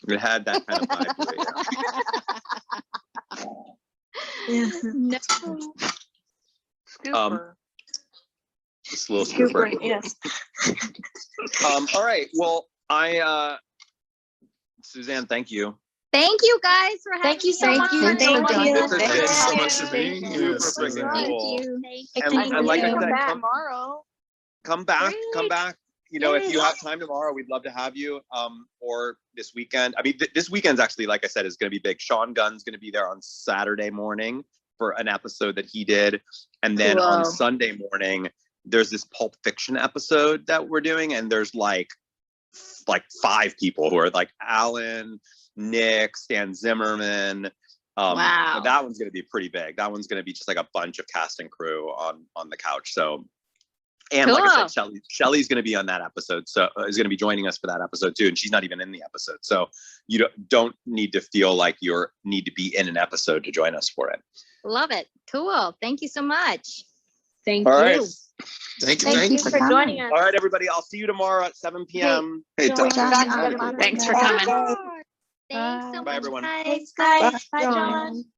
It had that kind of vibe to it. No. Just a little scooper. Yes. All right. Well, Susane, thank you. Thank you guys for having Thank you so me. much. Thank you for joining us. Thank you so much for being here. Super freaking Thank cool. you. And like I said, tomorrow. come back. You know, if you have time tomorrow, we'd love to have you. Or this weekend. I mean, this weekend's actually, like I said, is going to be big. Sean Gunn's going to be there on Saturday morning for an episode that he did, and then on Sunday morning, there's this Pulp Fiction episode that we're doing, and there's like 5 people who are like Alan, Nick, Stan Zimmerman. Wow. That one's going to be pretty big. That one's going to be just like a bunch of cast and crew on the couch. So, and like I said, Shelly's going to be on that episode. So is going to be joining us for that episode too. And she's not even in the episode. So you don't need to feel like you need to be in an episode to join us for it. Love it. Cool. Thank you so much. Thank All you. right. Thank you for joining us. All right, everybody. I'll see you tomorrow at 7 p.m. Hey, Tom. Thanks for coming. Thanks so much. Bye, everyone. Guys. Thanks, guys. Bye, John.